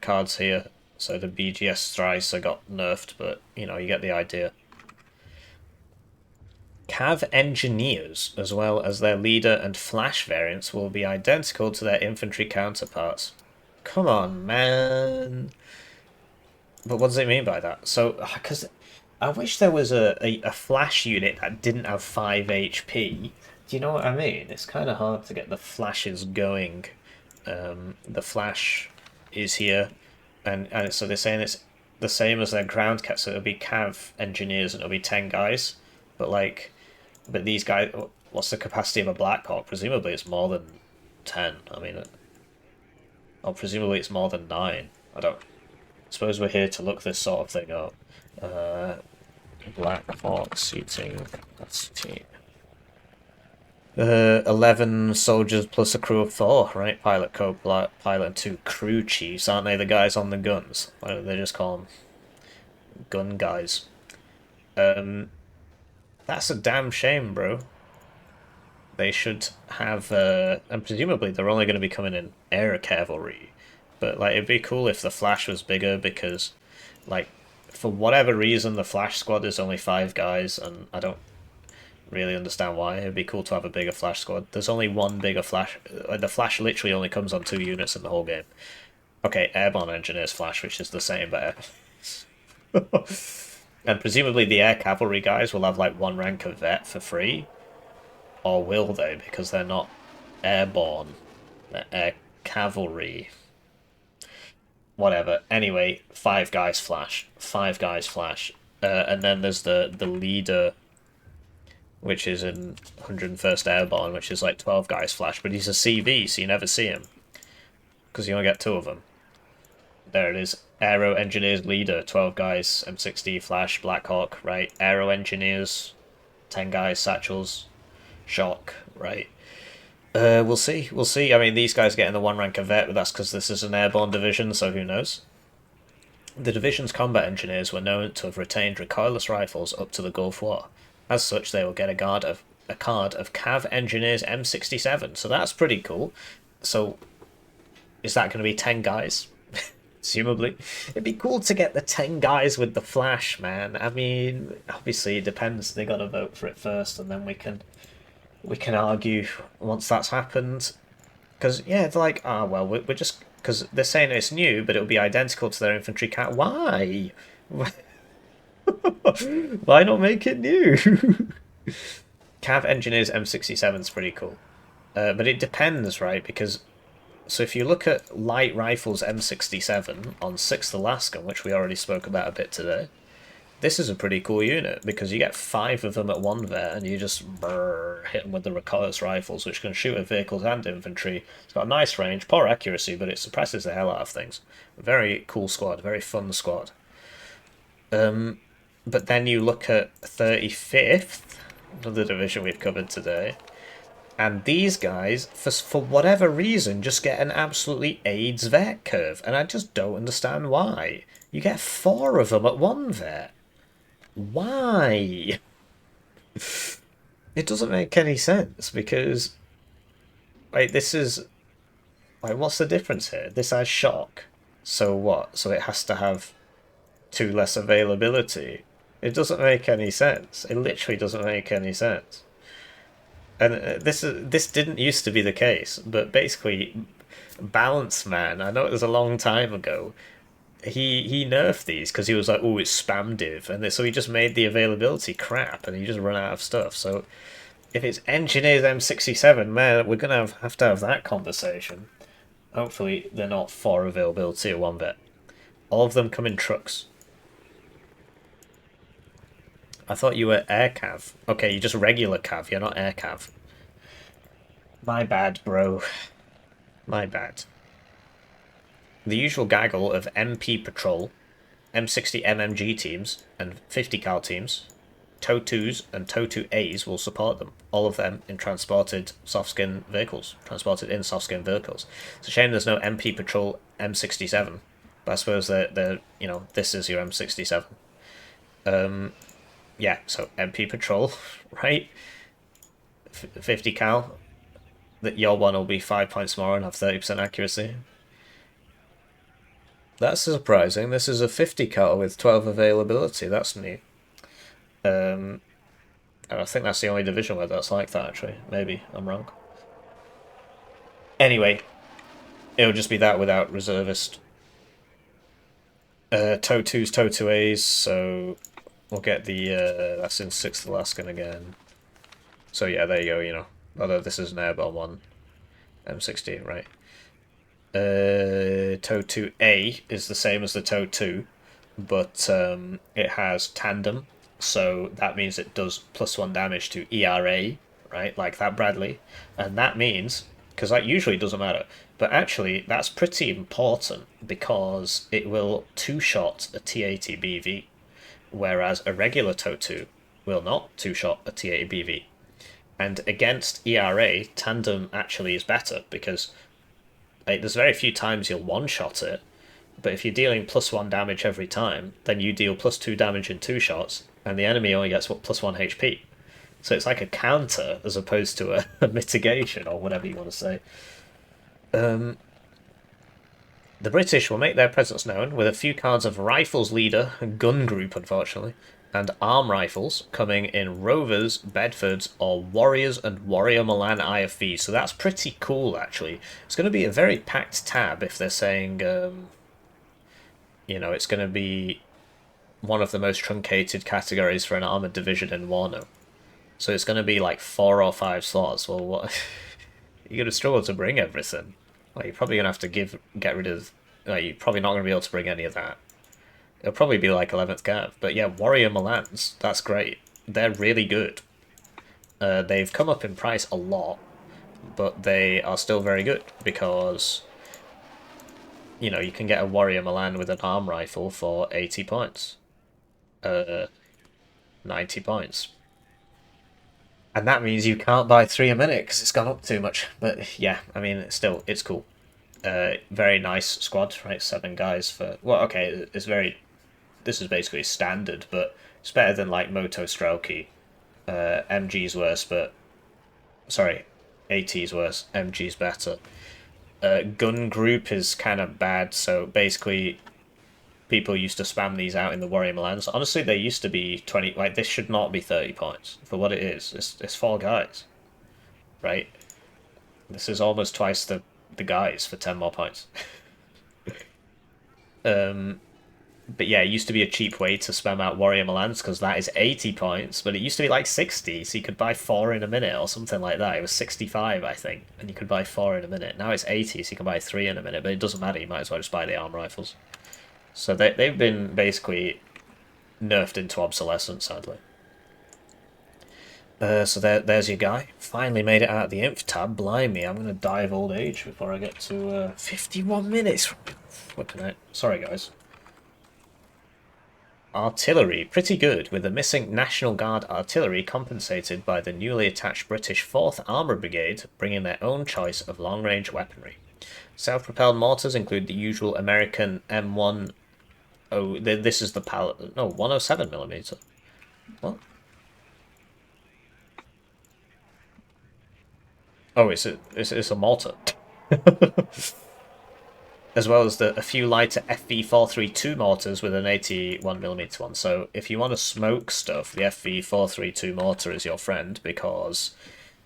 cards here. So the BGS Thricer got nerfed, but, you get the idea. Cav engineers, as well as their leader and flash variants, will be identical to their infantry counterparts. Come on, man. But what does it mean by that? So, because I wish there was a flash unit that didn't have 5 HP. Do you know what I mean? It's kind of hard to get the flashes going. The flash is here, and so they're saying it's the same as their ground cat, so it'll be Cav engineers and it'll be 10 guys. But these guys, what's the capacity of a Black Hawk? Presumably it's more than 10. I mean, or presumably it's more than 9. I suppose we're here to look this sort of thing up. Black Hawk seating capacity. 11 soldiers plus a crew of 4, right? Pilot, co-pilot, and 2 crew chiefs. Aren't they the guys on the guns? Why don't they just call them gun guys? That's a damn shame, bro. They should have, and presumably they're only going to be coming in air cavalry, but like it'd be cool if the Flash was bigger because, like, for whatever reason the Flash squad is only 5 guys, and I don't really understand why. It'd be cool to have a bigger Flash squad. There's only one bigger Flash. The Flash literally only comes on 2 units in the whole game. Okay, Airborne Engineers Flash, which is the same, but and presumably the air cavalry guys will have like 1 rank of vet for free, or will they? Because they're not airborne, they're air cavalry. Whatever. Anyway, 5 guys Flash, 5 guys Flash, and then there's the leader, which is in 101st Airborne, which is like 12 guys Flash, but he's a CV, so you never see him because you only get 2 of them. There it is. Aero Engineers Leader, 12 guys, M60, Flash, Blackhawk, right? Aero Engineers, 10 guys, Satchels, Shock, right? We'll see. We'll see. I mean, these guys get in the 1 rank of vet, but that's because this is an airborne division, so who knows? The division's combat engineers were known to have retained recoilless rifles up to the Gulf War. As such, they will get a card of Cav Engineers M67, so that's pretty cool. So, is that going to be 10 guys? Presumably. It'd be cool to get the 10 guys with the Flash, man. I mean, obviously it depends. They got to vote for it first, and then we can argue once that's happened. Because, yeah, it's like, well, we're just... Because they're saying it's new, but it'll be identical to their infantry cat. Why? Why not make it new? Cav Engineers M67 is pretty cool. But it depends, right? Because... So if you look at Light Rifles M67 on 6th Alaskan, which we already spoke about a bit today, this is a pretty cool unit because you get 5 of them at 1 there and you just hit them with the recoilless rifles, which can shoot at vehicles and infantry. It's got a nice range, poor accuracy, but it suppresses the hell out of things. Very cool squad, very fun squad. But then you look at 35th, another division we've covered today, and these guys, for whatever reason, just get an absolutely AIDS vet curve, and I just don't understand why. You get 4 of them at 1 vet. Why? It doesn't make any sense, because... Like, this is... Like, what's the difference here? This has shock. So what? So it has to have 2 less availability? It doesn't make any sense. It literally doesn't make any sense. And this didn't used to be the case, but basically, Balance Man, I know it was a long time ago, he nerfed these because he was like, oh, it's spam div, and so he just made the availability crap, and you just run out of stuff. So if it's Engineers M67, man, we're gonna have to have that conversation. Hopefully they're not 4 availability at 1 vet. All of them come in trucks. I thought you were air cav. Okay, you're just regular cav, you're not air cav. My bad, bro. My bad. The usual gaggle of MP Patrol, M60 MMG teams, and 50 cal teams, TOW2s and TOW2As will support them. All of them in transported soft-skin vehicles. Transported in soft-skin vehicles. It's a shame there's no MP Patrol M67, but I suppose they're you know, this is your M67. Yeah, so MP Patrol, right? 50 cal. That your one will be 5 points more and have 30% accuracy. That's surprising. This is a 50 cal with 12 availability. That's neat. And I think that's the only division where that's like that, actually. Maybe I'm wrong. Anyway, it'll just be that without reservist. TOW2s, TOW2As, so we'll get the, that's in 6th Alaskan again. So yeah, there you go, you know. Although this is an airborne one. M60, right. TOW2A is the same as the TOW2, but it has tandem, so that means it does +1 damage to ERA, right, like that Bradley, and that means, because that usually doesn't matter, but actually that's pretty important because it will 2-shot a T80 BV, whereas a regular TOW2 will not 2-shot a T80 BV. And against ERA, tandem actually is better because there's very few times you'll one-shot it, but if you're dealing +1 damage every time, then you deal +2 damage in 2 shots, and the enemy only gets +1 HP. So it's like a counter as opposed to a mitigation or whatever you want to say. Um, the British will make their presence known with a few cards of Rifles Leader, Gun Group unfortunately, and Arm Rifles coming in Rovers, Bedfords, or Warriors and Warrior Milan IFV. So that's pretty cool actually. It's going to be a very packed tab if they're saying, it's going to be one of the most truncated categories for an armored division in Warno. So it's going to be like 4 or 5 slots. Well, what? You're going to struggle to bring everything. Like, you're probably going to have to get rid of... Like, you're probably not going to be able to bring any of that. It'll probably be like 11th Gav. But yeah, Warrior Milans, that's great. They're really good. They've come up in price a lot, but they are still very good because, you can get a Warrior Milan with an arm rifle for 80 points. 90 points. And that means you can't buy 3 a minute because it's gone up too much. But yeah, I mean, it's cool. Very nice squad, right? 7 guys for... Well, okay, this is basically standard, but it's better than, like, Moto Strelky. MG's worse, but... Sorry, AT's worse. MG's better. Gun Group is kind of bad, so basically... People used to spam these out in the Warrior Milans. Honestly, they used to be 20... Like, this should not be 30 points for what it is. It's 4 guys, right? This is almost twice the guys for 10 more points. But yeah, it used to be a cheap way to spam out Warrior Milans because that is 80 points, but it used to be like 60, so you could buy 4 in a minute or something like that. It was 65, I think, and you could buy 4 in a minute. Now it's 80, so you can buy 3 in a minute, but it doesn't matter. You might as well just buy the arm rifles. So they've been basically nerfed into obsolescence, sadly. So there's your guy. Finally made it out of the inf tab. Blimey, I'm going to die of old age before I get to 51 minutes. Flipping it. Sorry, guys. Artillery, pretty good, with the missing National Guard artillery compensated by the newly attached British 4th Armoured Brigade, bringing their own choice of long-range weaponry. Self-propelled mortars include the usual American M1... Oh, this is the pallet... No, 107mm. What? Oh, it's a mortar. As well as a few lighter FV432 mortars with an 81mm one. So if you want to smoke stuff, the FV432 mortar is your friend because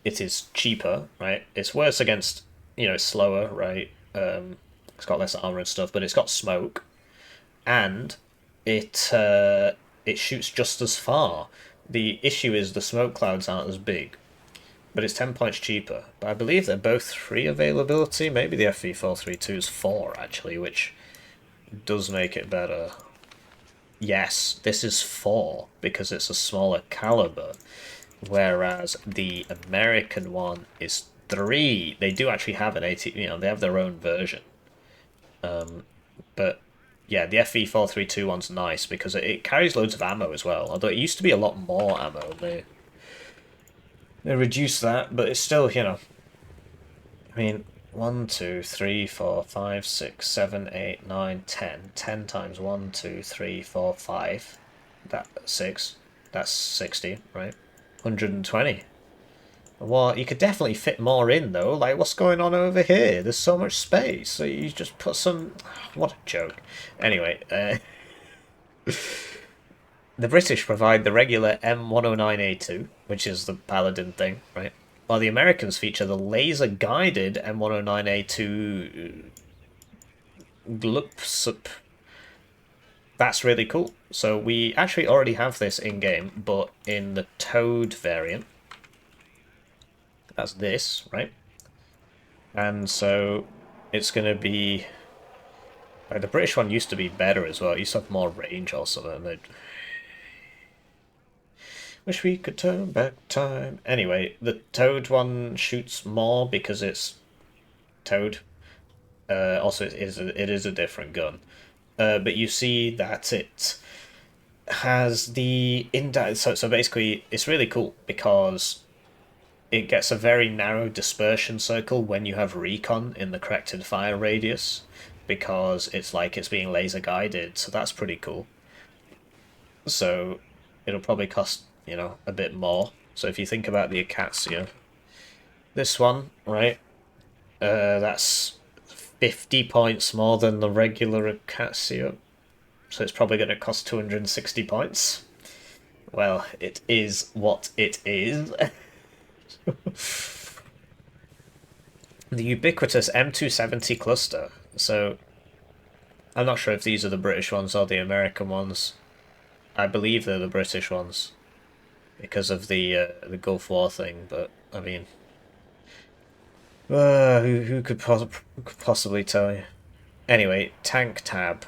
it is cheaper, right? It's worse against, slower, right? It's got less armor and stuff, but it's got smoke, and it shoots just as far. The issue is the smoke clouds aren't as big, but it's 10 points cheaper. But I believe they're both 3 availability. Maybe the FV432 is 4, actually, which does make it better. Yes, this is 4, because it's a smaller caliber, whereas the American one is 3. They do actually have an 80, they have their own version. But yeah, the FV432 one's nice, because it carries loads of ammo as well, although it used to be a lot more ammo. They reduced that, but it's still, I mean, 1, 2, 3, 4, 5, 6, 7, 8, 9, 10. 10 times 1, 2, 3, 4, 5. That's 6. That's 60, right? 120. Well, you could definitely fit more in, though. Like, what's going on over here? There's so much space. So you just put some... What a joke. Anyway, the British provide the regular M109A2, which is the Paladin thing, right? While the Americans feature the laser-guided M109A2 Glupsup. That's really cool. So we actually already have this in-game, but in the Toad variant. That's this, right? And so it's going to be... Like, the British one used to be better as well. It used to have more range or something. Wish we could turn back time. Anyway, the Toad one shoots more because it's Toad. Also, it is a different gun. But you see that it has the indirect... So basically, it's really cool because it gets a very narrow dispersion circle when you have Recon in the corrected fire radius, because it's like it's being laser guided, so that's pretty cool. So it'll probably cost, a bit more So if you think about the Acacia, this one, right, that's 50 points more than the regular Acacia. So it's probably going to cost 260 points. Well, it is what it is. The ubiquitous M270 cluster. So I'm not sure if these are the British ones or the American ones. I believe they're the British ones because of the Gulf War thing. But I mean, who could possibly tell you? Anyway, tank tab.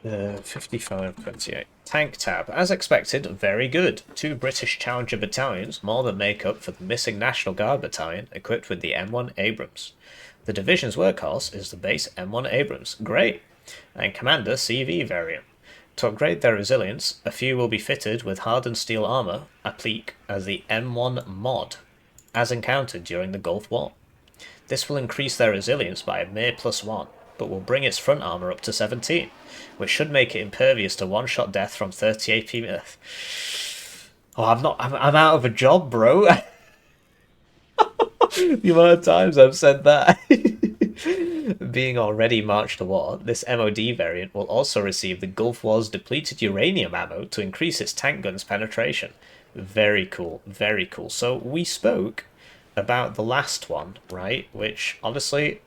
5528. Tank tab. As expected, very good. 2 British Challenger battalions more than make up for the missing National Guard battalion equipped with the M1 Abrams. The division's workhorse is the base M1 Abrams. Great. And Commander CV variant. To upgrade their resilience, a few will be fitted with hardened steel armor, applique as the M1 mod, as encountered during the Gulf War. This will increase their resilience by a mere +1, but will bring its front armor up to 17, which should make it impervious to one-shot death from 30 AP. Oh, I'm out of a job, bro. The amount of times I've said that. Being already marched to war, this MOD variant will also receive the Gulf War's depleted uranium ammo to increase its tank gun's penetration. Very cool, very cool. So we spoke about the last one, right? Which, honestly,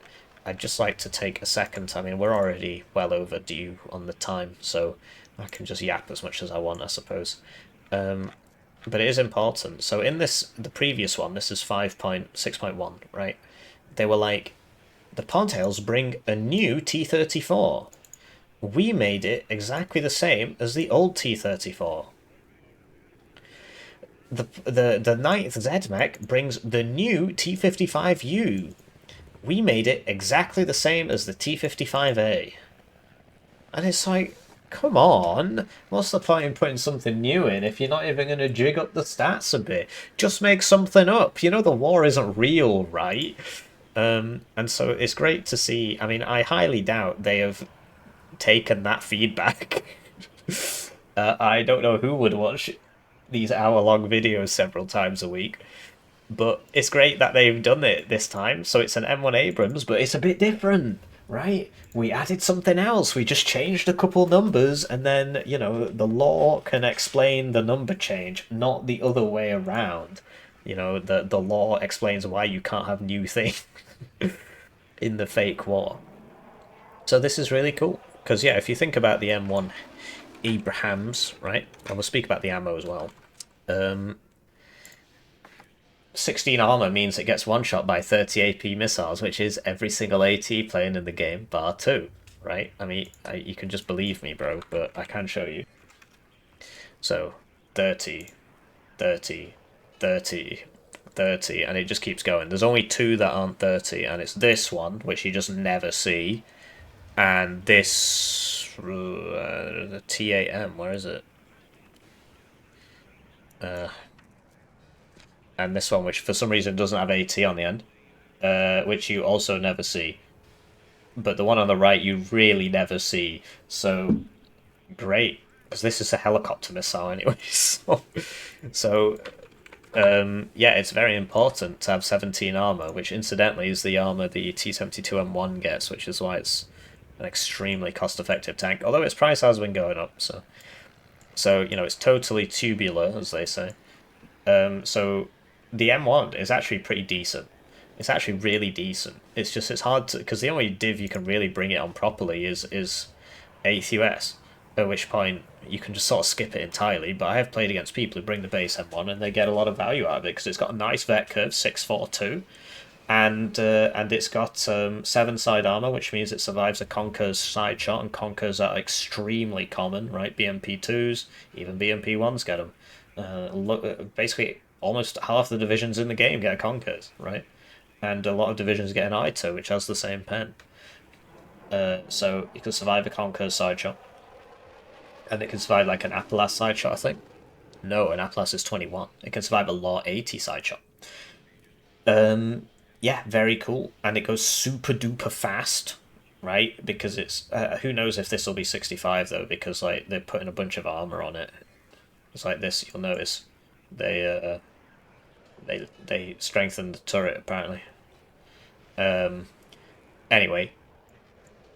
I'd just like to take a second. I mean, we're already well overdue on the time, so I can just yap as much as I want, I suppose. But it is important. So in the previous one, this is 5.6.1, right? They were like, the Podtails bring a new T-34. We made it exactly the same as the old T-34. The 9th ZMech brings the new T-55U. We made it exactly the same as the T-55A. And it's like, come on, what's the point in putting something new in if you're not even going to jig up the stats a bit? Just make something up. You know the war isn't real, right? And so it's great to see. I mean, I highly doubt they have taken that feedback. I don't know who would watch these hour-long videos several times a week. But it's great that they've done it this time. So it's an M1 Abrams, but it's a bit different, right? We added something else. We just changed a couple numbers, and then, you know, the law can explain the number change, not the other way around. You know, the law explains why you can't have new things in the fake war. So this is really cool. Because, yeah, if you think about the M1 Abrahams, right? And we'll speak about the ammo as well. 16 armor means it gets one-shot by 30 AP missiles, which is every single AT playing in the game, bar 2, right? I mean, you can just believe me, bro, but I can show you. So, 30, 30, 30, 30, and it just keeps going. There's only 2 that aren't 30, and it's this one, which you just never see, and this... the T8M, where is it? And this one, which for some reason doesn't have AT on the end, which you also never see. But the one on the right you really never see. So, great, because this is a helicopter missile anyway. Yeah, it's very important to have 17 armor, which incidentally is the armor the T-72M1 gets, which is why it's an extremely cost-effective tank, although its price has been going up, so you know, it's totally tubular, as they say. So the M1 is actually pretty decent. It's actually really decent. It's just, it's hard to, because the only div you can really bring it on properly is 8th US, at which point you can just sort of skip it entirely. But I have played against people who bring the base M1 and they get a lot of value out of it because it's got a nice vet curve, 642, and it's got 7-side armor, which means it survives a Conker's side shot, and Conkers are extremely common, right? BMP2s, even BMP1s get them. Basically, almost half the divisions in the game get Conkers, right? And a lot of divisions get an ITO, which has the same pen. So you can survive a Conker's side shot. And it can survive like an Applas side shot, I think. No, an Applas is 21. It can survive a Law 80 side shot. Yeah, very cool. And it goes super duper fast, right? Because it's... who knows if this will be 65, though, because like they're putting a bunch of armor on it. It's like this, you'll notice. They strengthened the turret apparently. Anyway,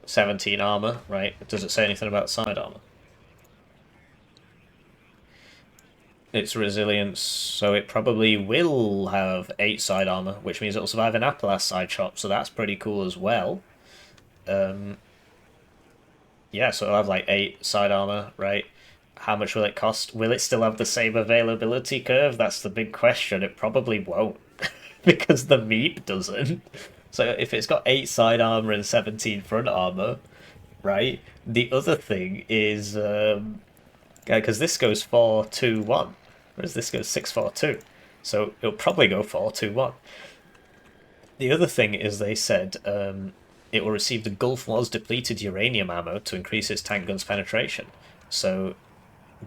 17 armor, right? Does it say anything about side armor? Its resilience, so it probably will have 8 side armor, which means it'll survive an Applelas side shot, so that's pretty cool as well. Yeah, so it'll have like 8 side armor, right? How much will it cost? Will it still have the same availability curve? That's the big question. It probably won't, because the Meep doesn't. So if it's got 8 side armor and 17 front armor, right? The other thing is, because this goes 4-2-1, whereas this goes 6-4-2. So it'll probably go 4-2-1. The other thing is they said it will receive the Gulf War's depleted uranium ammo to increase its tank gun's penetration. So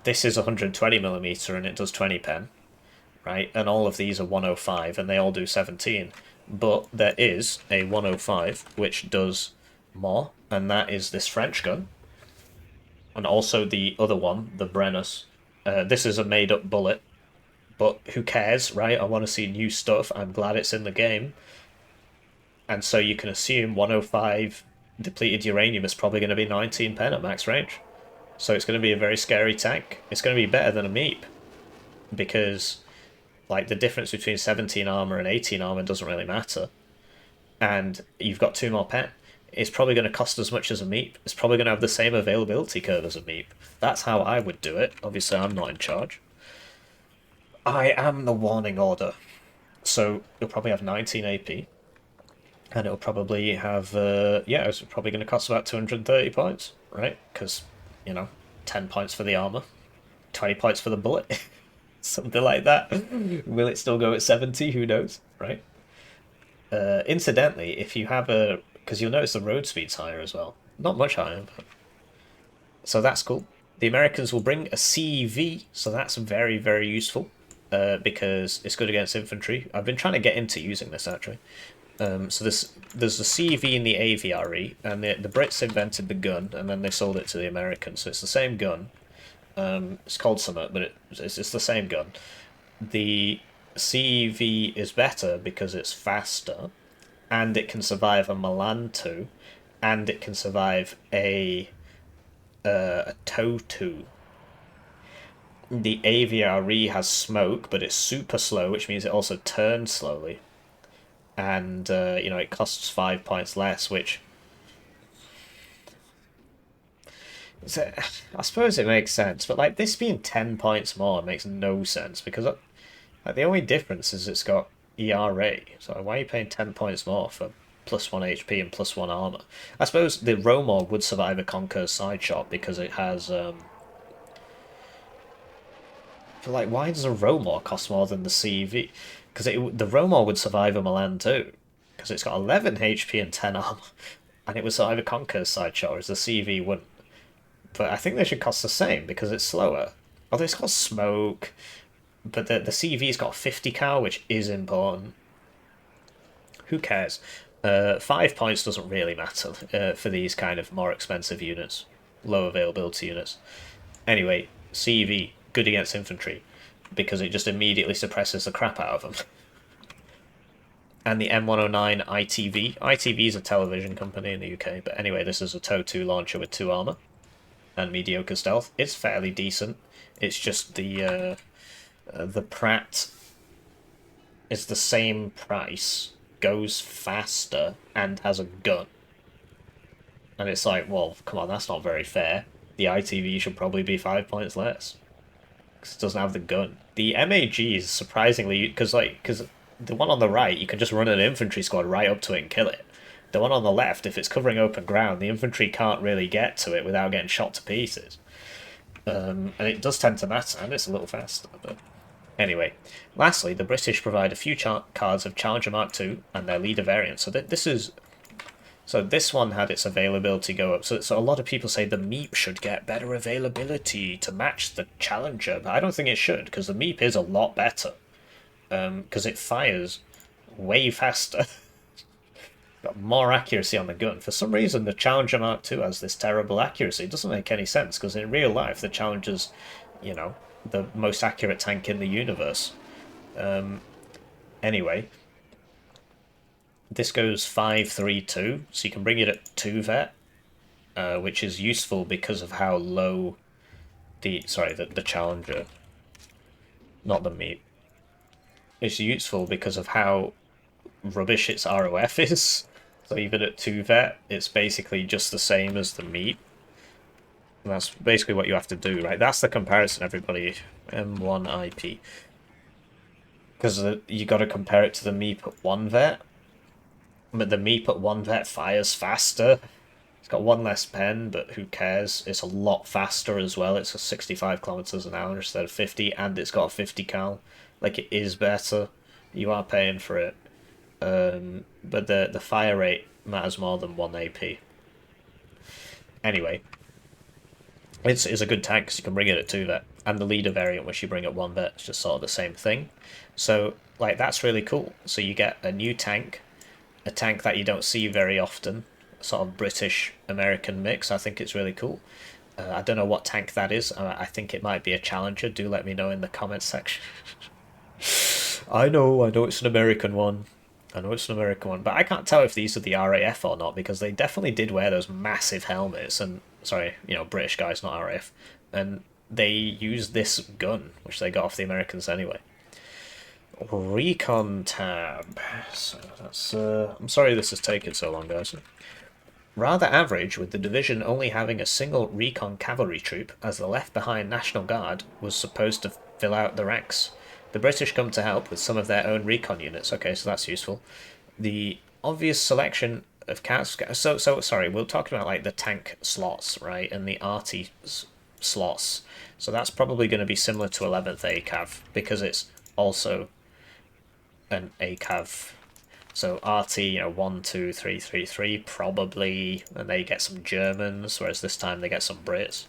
this is 120mm and it does 20 pen, right? And all of these are 105 and they all do 17. But there is a 105 which does more, and that is this French gun. And also the other one, the Brennus. This is a made-up bullet, but who cares, right? I want to see new stuff. I'm glad it's in the game. And so you can assume 105 depleted uranium is probably going to be 19 pen at max range. So it's going to be a very scary tank. It's going to be better than a Meep, because like the difference between 17 armor and 18 armor doesn't really matter. And you've got 2 more pen. It's probably going to cost as much as a Meep. It's probably going to have the same availability curve as a Meep. That's how I would do it. Obviously, I'm not in charge. I am the warning order. So you'll probably have 19 AP. And it'll probably have, yeah, it's probably going to cost about 230 points, right? Because, 10 points for the armor, 20 points for the bullet, something like that. Will it still go at 70? Who knows, right? Incidentally, if you have a... Because you'll notice the road speed's higher as well. Not much higher, but... So that's cool. The Americans will bring a CV, so that's very, very useful. Because it's good against infantry. I've been trying to get into using this, actually. So there's the CV and the AVRE, and the Brits invented the gun, and then they sold it to the Americans. So it's the same gun. It's called Summit, but it's the same gun. The CV is better because it's faster, and it can survive a Milan 2, and it can survive a TOW 2. The AVRE has smoke, but it's super slow, which means it also turns slowly. And, it costs 5 points less, which... I suppose it makes sense, but, like, this being 10 points more makes no sense, because, like, the only difference is it's got ERA, so why are you paying 10 points more for plus 1 HP and plus 1 armor? I suppose the Romor would survive a Conqueror's side shot, because it has, But, like, why does a Romor cost more than the CV? Because the Romor would survive a Milan too, because it's got 11 HP and 10 armor, and it would survive a Conqueror's side shot, whereas the CV wouldn't. But I think they should cost the same, because it's slower. Although it's got smoke, but the CV's got 50 cal, which is important. Who cares? 5 points doesn't really matter for these kind of more expensive units, low availability units. Anyway, CV, good against infantry, because it just immediately suppresses the crap out of them. And the M109 ITV. ITV is a television company in the UK, but anyway, this is a TOW 2 launcher with 2 armor and mediocre stealth. It's fairly decent. It's just the Pratt is the same price, goes faster, and has a gun. And it's like, well, come on, that's not very fair. The ITV should probably be 5 points less. It doesn't have the gun. The MAG is surprisingly, because the one on the right, you can just run an infantry squad right up to it and kill it. The one on the left, if it's covering open ground, the infantry can't really get to it without getting shot to pieces. And it does tend to matter, and it's a little faster. But anyway, lastly, the British provide a few cards of Challenger Mark II and their leader variant. So this one had its availability go up. So a lot of people say the Meep should get better availability to match the Challenger, but I don't think it should, because the Meep is a lot better. Because it fires way faster. Got more accuracy on the gun. For some reason, the Challenger Mark II has this terrible accuracy. It doesn't make any sense, because in real life, the Challengers, the most accurate tank in the universe. Anyway, this goes 5.32, so you can bring it at 2 vet, which is useful because of how low the Challenger, not the meat. It's useful because of how rubbish its ROF is. So even at 2 vet, it's basically just the same as the meat. And that's basically what you have to do, right? That's the comparison, everybody. M1 IP. Because you got to compare it to the meep at 1 vet. But the meep at 1 vet fires faster. It's got one less pen, but who cares? It's a lot faster as well. It's a 65 kilometers an hour instead of 50, and it's got a 50 cal. Like, it is better. You are paying for it. But the fire rate matters more than 1 AP. Anyway, it's a good tank because you can bring it at 2 vet, and the leader variant, which you bring at 1 vet, is just sort of the same thing. So, like, that's really cool. So you get a new tank, a tank that you don't see very often, sort of British-American mix. I think it's really cool. I don't know what tank that is. I think it might be a Challenger. Do let me know in the comments section. I know it's an American one. I know it's an American one, but I can't tell if these are the RAF or not, because they definitely did wear those massive helmets, and, sorry, British guys, not RAF, and they used this gun, which they got off the Americans anyway. Recon tab. So that's, I'm sorry this has taken so long, guys. Rather average, with the division only having a single recon cavalry troop, as the left-behind National Guard was supposed to fill out the ranks. The British come to help with some of their own recon units. Okay, so that's useful. The obvious selection of so sorry, we're talking about like the tank slots, right, and the arty slots. So that's probably going to be similar to 11th ACAV, because it's also an ACAV. So RT, 1, 2, 3, 3, 3, probably, and they get some Germans, whereas this time they get some Brits.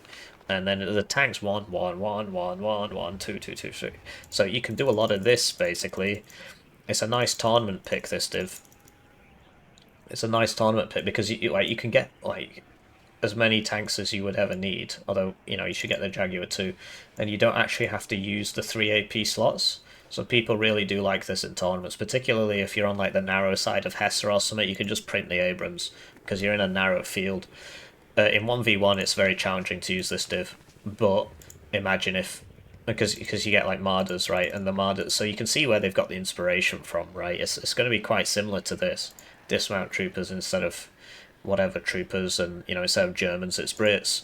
And then the tanks 1, 1, 1, 1, 1, 1, 2, 2, 2, 3. So you can do a lot of this, basically. It's a nice tournament pick, this div. It's a nice tournament pick, because you can get, like, as many tanks as you would ever need, although, you should get the Jaguar too, and you don't actually have to use the 3 AP slots. So people really do like this in tournaments, particularly if you're on like the narrow side of Hesse or something. You can just print the Abrams because you're in a narrow field. In 1v1 it's very challenging to use this div, but imagine if, because you get like Marders, right, and the Marders, so you can see where they've got the inspiration from, right? It's going to be quite similar to this. Dismount troopers instead of whatever troopers, and instead of Germans it's Brits,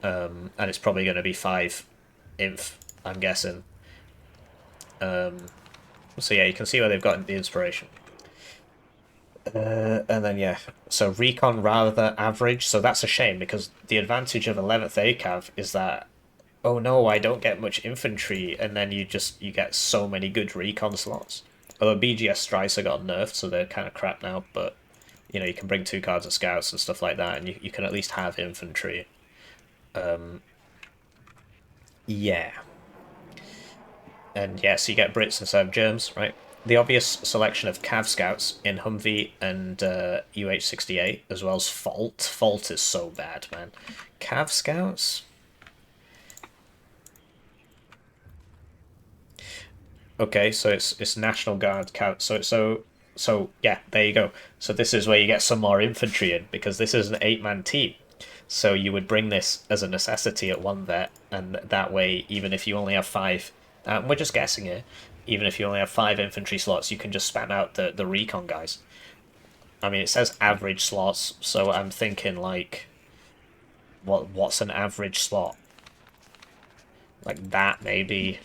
and it's probably going to be 5 inf, I'm guessing. So yeah, you can see where they've gotten the inspiration. And then yeah, so recon rather average, so that's a shame, because the advantage of 11th ACAV is that, oh no, I don't get much infantry, and then you get so many good recon slots. Although BGS Stricer got nerfed, so they're kind of crap now, but you can bring 2 cards of scouts and stuff like that, and you can at least have infantry. Yeah. And yeah, so you get Brits instead of Germs, right? The obvious selection of Cav Scouts in Humvee and UH-68, as well as Fault. Fault is so bad, man. Cav Scouts? Okay, so it's National Guard Cav. So yeah, there you go. So this is where you get some more infantry in, because this is an 8-man team. So you would bring this as a necessity at 1 vet, and that way, even if you only have 5... we're just guessing here. Even if you only have 5 infantry slots, you can just spam out the recon guys. I mean, it says average slots, so I'm thinking, like, what's an average slot? Like that, maybe.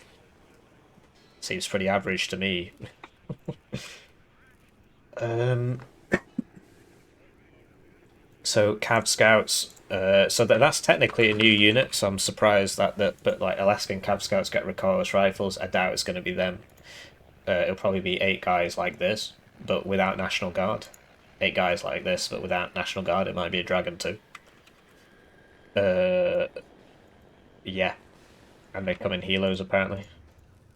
Seems pretty average to me. So Cav Scouts. So that's technically a new unit, so I'm surprised but like Alaskan Cav Scouts get recoilless rifles. I doubt it's going to be them. It'll probably be 8 guys like this, but without National Guard. 8 guys like this, but without National Guard. It might be a Dragon too. Yeah. And they come in helos, apparently.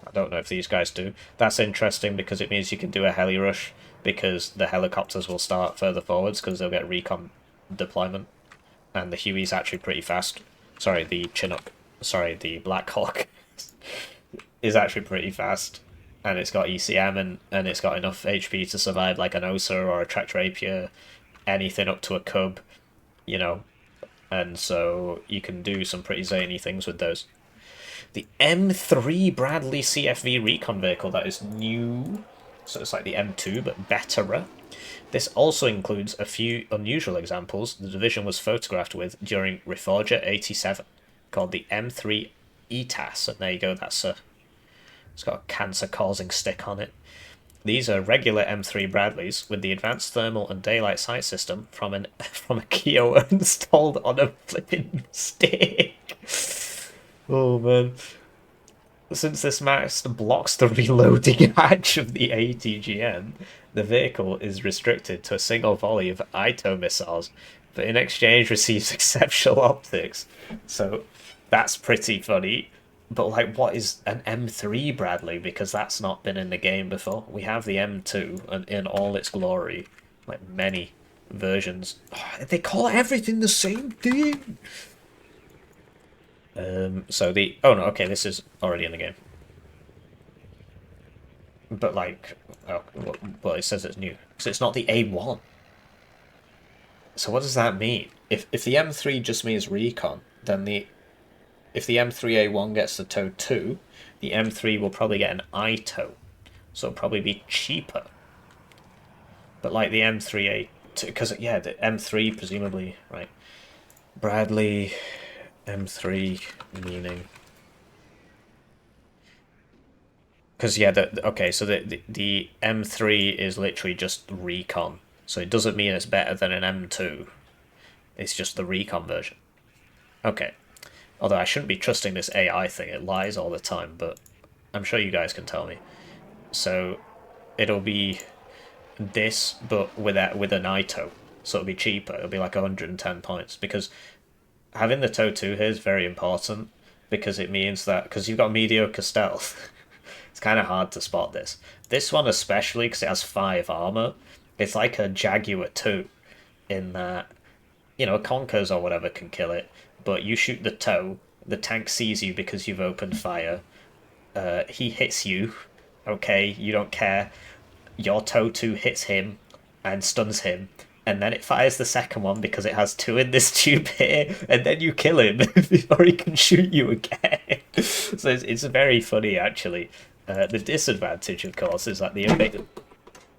I don't know if these guys do. That's interesting, because it means you can do a heli rush, because the helicopters will start further forwards, because they'll get recon deployment. And the Huey's actually pretty fast. Sorry, the Chinook. Sorry, the Black Hawk. is actually pretty fast. And it's got ECM and it's got enough HP to survive like an Osa or a Tractor Rapier, anything up to a Cub, you know. And so you can do some pretty zany things with those. The M3 Bradley CFV Recon vehicle, that is new. So it's like the M2, but betterer. This also includes a few unusual examples the division was photographed with during Reforger 87, called the M3 ETAS. And there you go, it's got a cancer-causing stick on it. These are regular M3 Bradleys with the advanced thermal and daylight sight system from a Kiowa installed on a flipping stick. Oh man. Since this mast blocks the reloading hatch of the ATGM, the vehicle is restricted to a single volley of ITO missiles, but in exchange receives exceptional optics. So that's pretty funny. But like, what is an M3 Bradley? Because that's not been in the game before. We have the M2 and in all its glory, like many versions. Oh, they call everything the same thing. So the oh no, okay, this is already in the game. But like, oh, well, it says it's new, so it's not the A1. So what does that mean? If the M3 just means recon, then if the M3A1 gets the TOW 2, the M3 will probably get an ITO, so it'll probably be cheaper. But like the M3A2, because yeah, the M3 presumably, right? Bradley M3 meaning. Because yeah, okay, so the M3 is literally just recon, so it doesn't mean it's better than an M2. It's just the recon version. Okay. Although I shouldn't be trusting this AI thing, it lies all the time, but I'm sure you guys can tell me. So it'll be this, but with an ITO, so it'll be cheaper. It'll be like 110 points, because having the TOW 2 here is very important, because it means that, because you've got mediocre stealth, it's kind of hard to spot this. This one especially, because it has 5 armor, it's like a Jaguar 2, in that, you know, Conkers or whatever can kill it, but you shoot the TOW, the tank sees you because you've opened fire, he hits you, okay, you don't care, your TOW 2 hits him and stuns him, and then it fires the second one because it has 2 in this tube here, and then you kill him before he can shoot you again. So it's very funny, actually. The disadvantage, of course, is that the...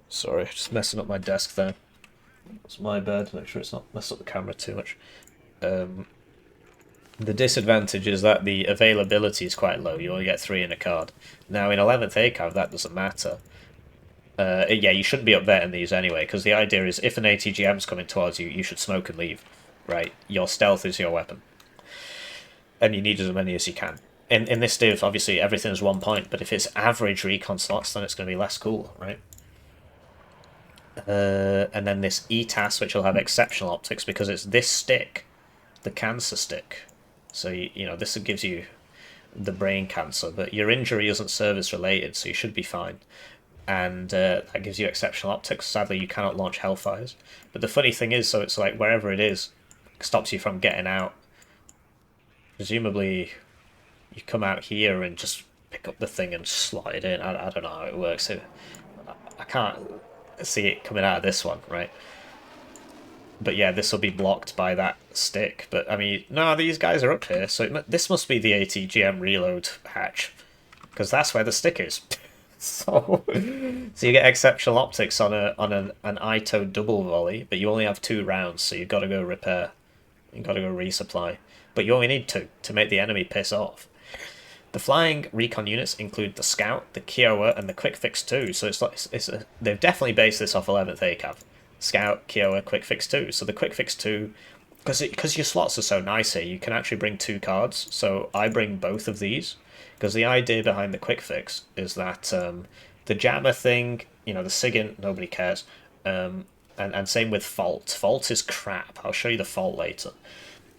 Sorry, just messing up my desk there. It's my bad, make sure it's not messed up the camera too much. The disadvantage is that the availability is quite low. You only get 3 in a card. Now, in 11th ACAV, that doesn't matter. Yeah, you shouldn't be up there in these anyway, because the idea is if an ATGM's coming towards you, you should smoke and leave, right? Your stealth is your weapon. And you need as many as you can. In this div, obviously, everything's 1 point, but if it's average recon slots, then it's going to be less cool, right? And then this ETAS, which will have exceptional optics, because it's this stick, the cancer stick. So, you know, this gives you the brain cancer, but your injury isn't service related, so you should be fine. And that gives you exceptional optics. Sadly, you cannot launch Hellfires. But the funny thing is, so it's like wherever it is, stops you from getting out. Presumably, you come out here and just pick up the thing and slot it in. I don't know how it works. I can't see it coming out of this one, right? But yeah, this will be blocked by that stick. But I mean, no, these guys are up here, so this must be the ATGM reload hatch, because that's where the stick is. So you get exceptional optics on an ITO double volley, but you only have 2 rounds, so you've got to go repair. You've got to go resupply. But you only need 2 to make the enemy piss off. The flying recon units include the Scout, the Kiowa, and the Quick Fix 2. So they've definitely based this off 11th ACAV. Scout, Kiowa, Quick Fix 2. So the Quick Fix 2, because your slots are so nice here, you can actually bring 2 cards. So I bring both of these, because the idea behind the Quick Fix is that the jammer thing, you know, the SIGINT, nobody cares. And same with Fault. Fault is crap. I'll show you the Fault later.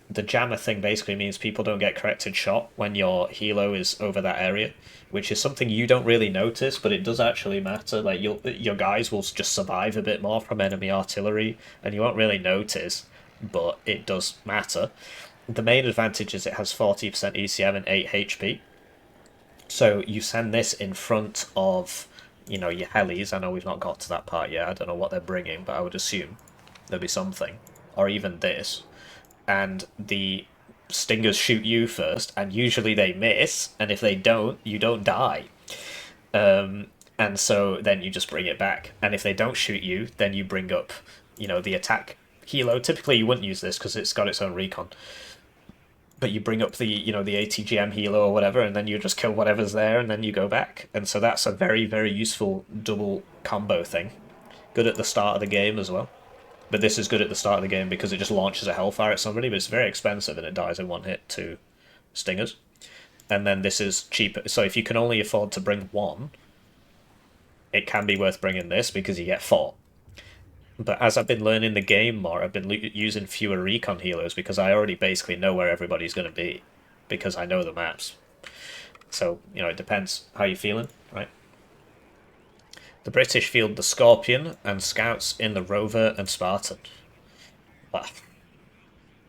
The jammer thing basically means people don't get corrected shot when your helo is over that area, which is something you don't really notice, but it does actually matter. Like your guys will just survive a bit more from enemy artillery, and you won't really notice, but it does matter. The main advantage is it has 40% ECM and 8 HP, So you send this in front of, you know, your helis. I know we've not got to that part yet. I don't know what they're bringing, but I would assume there'll be something, or even this. And the stingers shoot you first, and usually they miss. And if they don't, you don't die. And so then you just bring it back. And if they don't shoot you, then you bring up, you know, the attack helo. Typically, you wouldn't use this because it's got its own recon. But you bring up the, you know, the ATGM helo or whatever, and then you just kill whatever's there, and then you go back. And so that's a very, very useful double combo thing. Good at the start of the game as well. But this is good at the start of the game because it just launches a Hellfire at somebody, but it's very expensive and it dies in one hit to stingers. And then this is cheaper. So if you can only afford to bring one, it can be worth bringing this because you get four. But as I've been learning the game more, I've been using fewer recon healers because I already basically know where everybody's going to be because I know the maps. So, you know, it depends how you're feeling, right? The British field the Scorpion and scouts in the Rover and Spartan. Well,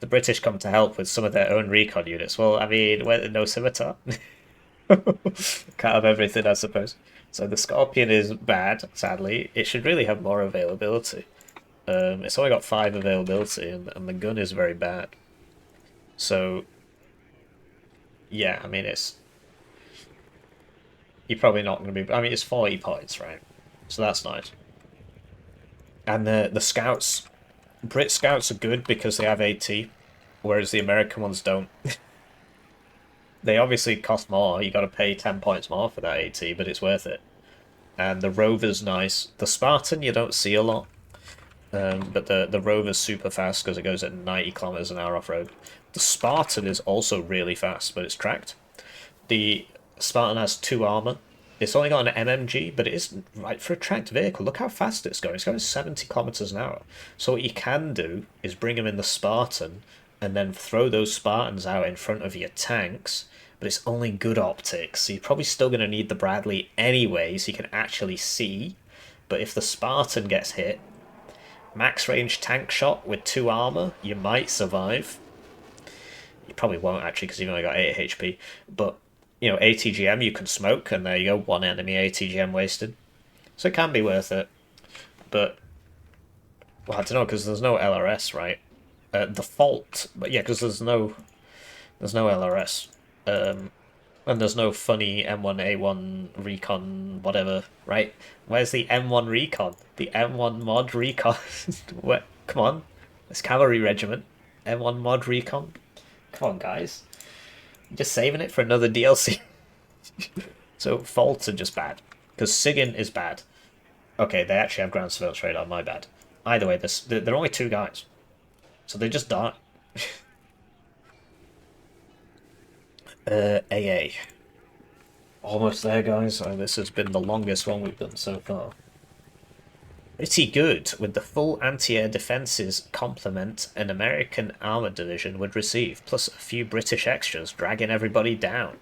the British come to help with some of their own recon units. Well, I mean, no scimitar. Can't have everything, I suppose. So the Scorpion is bad, sadly. It should really have more availability. It's only got 5 availability, and the gun is very bad. So, yeah, I mean, it's... You're probably not going to be... I mean, it's 40 points, right? So that's nice. And the Scouts... Brit Scouts are good because they have AT, whereas the American ones don't. They obviously cost more. You got to pay 10 points more for that AT, but it's worth it. And the Rover's nice. The Spartan you don't see a lot. But the Rover's super fast because it goes at 90 kilometers an hour off-road. The Spartan is also really fast, but it's tracked. The Spartan has 2 armor. It's only got an MMG, but it is right for a tracked vehicle. Look how fast it's going. It's going 70 kilometers an hour. So what you can do is bring them in the Spartan and then throw those Spartans out in front of your tanks, but it's only good optics. So you're probably still going to need the Bradley anyway, so you can actually see. But if the Spartan gets hit, max range tank shot with 2 armor, you might survive. You probably won't actually because you've only got 8 HP. But, you know, ATGM you can smoke, and there you go, 1 enemy ATGM wasted. So it can be worth it. But, well, I don't know, because there's no LRS, right? The fault, but yeah, because there's no LRS. And there's no funny M1A1 Recon whatever, right? Where's the M1 Recon? The M1 Mod Recon? What? Come on. It's Cavalry Regiment. M1 Mod Recon? Come on, guys. I'm just saving it for another DLC. So, faults are just bad. Because Siggin is bad. Okay, they actually have ground surveillance radar, my bad. Either way, they're only 2 guys. So they just die. AA. Almost there, guys. This has been the longest one we've done so far. Pretty good, with the full anti-air defences complement an American armoured division would receive, plus a few British extras dragging everybody down.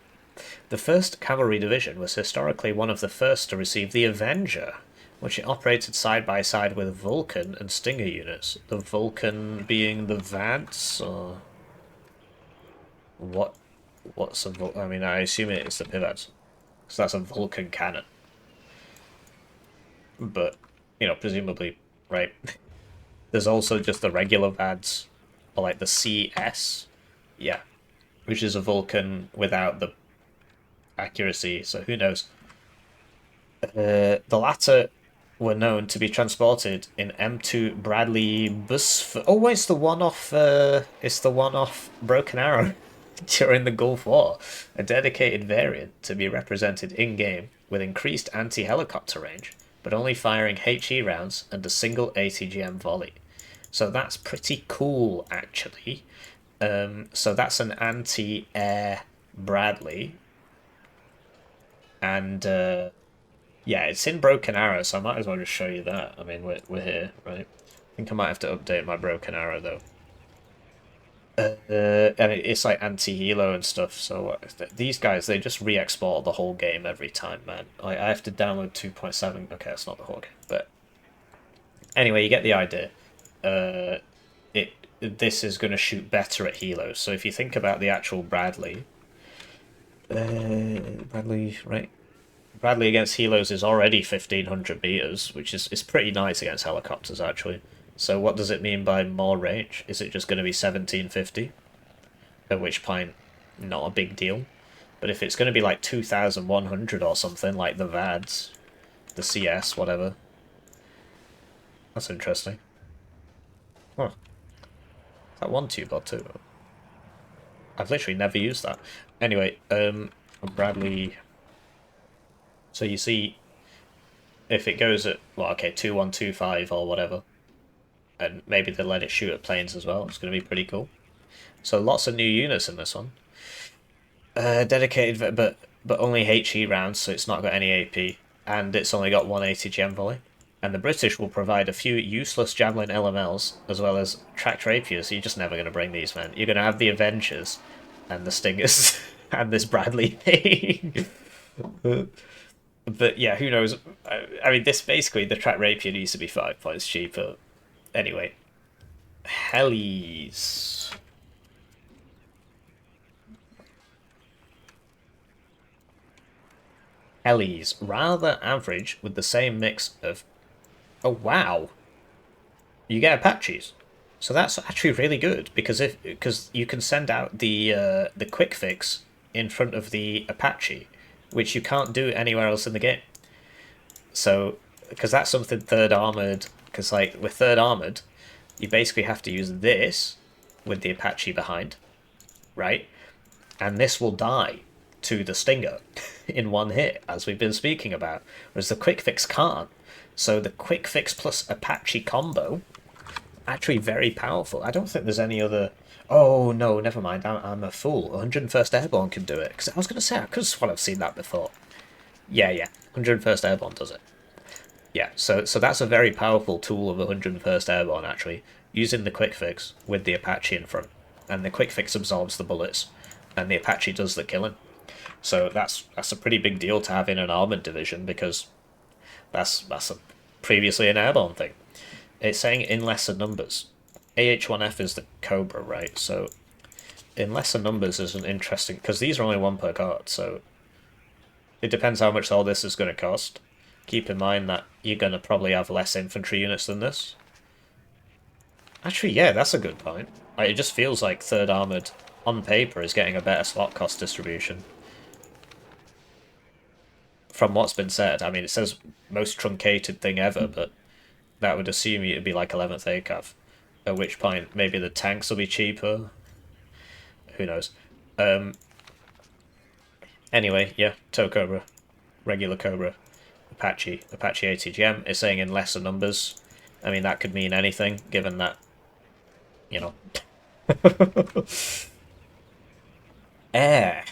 The 1st Cavalry Division was historically one of the first to receive the Avenger, which it operated side by side with Vulcan and Stinger units. The Vulcan being the VADS, or... What's a Vulcan? I mean, I assume it's the Pivads. So that's a Vulcan cannon. But, you know, presumably, right? There's also just the regular VADs, or like the CS. Yeah. Which is a Vulcan without the accuracy, so who knows. The latter were known to be transported in M2 Bradley bus. Oh, it's the one off. It's the one off Broken Arrow during the Gulf War. A dedicated variant to be represented in game with increased anti-helicopter range, but only firing HE rounds and a single ATGM volley. So that's pretty cool, actually. So that's an anti-air Bradley, and yeah, it's in Broken Arrow, so I might as well just show you that. I mean, we're here, right? I think I might have to update my Broken Arrow, though. And it's like anti-helo and stuff, so these guys, they just re-export the whole game every time, man. I have to download 2.7. Okay, that's not the whole game, but anyway, you get the idea. This is going to shoot better at helos, so if you think about the actual Bradley, Bradley, right? Bradley against helos is already 1500 meters, which is pretty nice against helicopters, actually. So what does it mean by more range? Is it just going to be 1750? At which point, not a big deal. But if it's going to be like 2100 or something, like the VADs, the CS, whatever, that's interesting. Huh. Is that one tube or two? I've literally never used that. Anyway, Bradley. So you see, if it goes at, well, okay, 2125 or whatever, and maybe they let it shoot at planes as well, it's going to be pretty cool. So lots of new units in this one. Dedicated, but only HE rounds, so it's not got any AP, and it's only got 180 gem volley. And the British will provide a few useless javelin LMLs, as well as tracked rapiers, so you're just never going to bring these, man. You're going to have the Avengers, and the Stingers, and this Bradley thing. But yeah, who knows? I mean, this basically, the tracked rapier needs to be 5 points cheaper. Anyway. Helis. Helis, rather average with the same mix of... Oh, wow. You get Apaches. So that's actually really good, because you can send out the quick fix in front of the Apache, which you can't do anywhere else in the game. So, because that's something third armored, because like with third armored, you basically have to use this with the Apache behind, right? And this will die to the Stinger in one hit, as we've been speaking about, whereas the quick fix can't. So the quick fix plus Apache combo, actually very powerful. I don't think there's any other... Oh, no, never mind. I'm a fool. 101st Airborne can do it. Because I was going to say, I could have sworn I've seen that before. Yeah. 101st Airborne does it. Yeah, so that's a very powerful tool of 101st Airborne, actually. Using the quick fix with the Apache in front. And the quick fix absorbs the bullets. And the Apache does the killing. So that's a pretty big deal to have in an armoured division, because that's previously an airborne thing. It's saying in lesser numbers. AH-1F is the Cobra, right? So in lesser numbers is an interesting... Because these are only one per card, so it depends how much all this is going to cost. Keep in mind that you're going to probably have less infantry units than this. Actually, yeah, that's a good point. Like, it just feels like third armoured, on paper, is getting a better slot cost distribution. From what's been said, I mean, it says most truncated thing ever, but that would assume it'd be like 11th ACAV. At which point, maybe the tanks will be cheaper. Who knows? Anyway, yeah, Tow Cobra, regular Cobra, Apache 80 gem. It's saying in lesser numbers. I mean, that could mean anything, given that, you know. Air.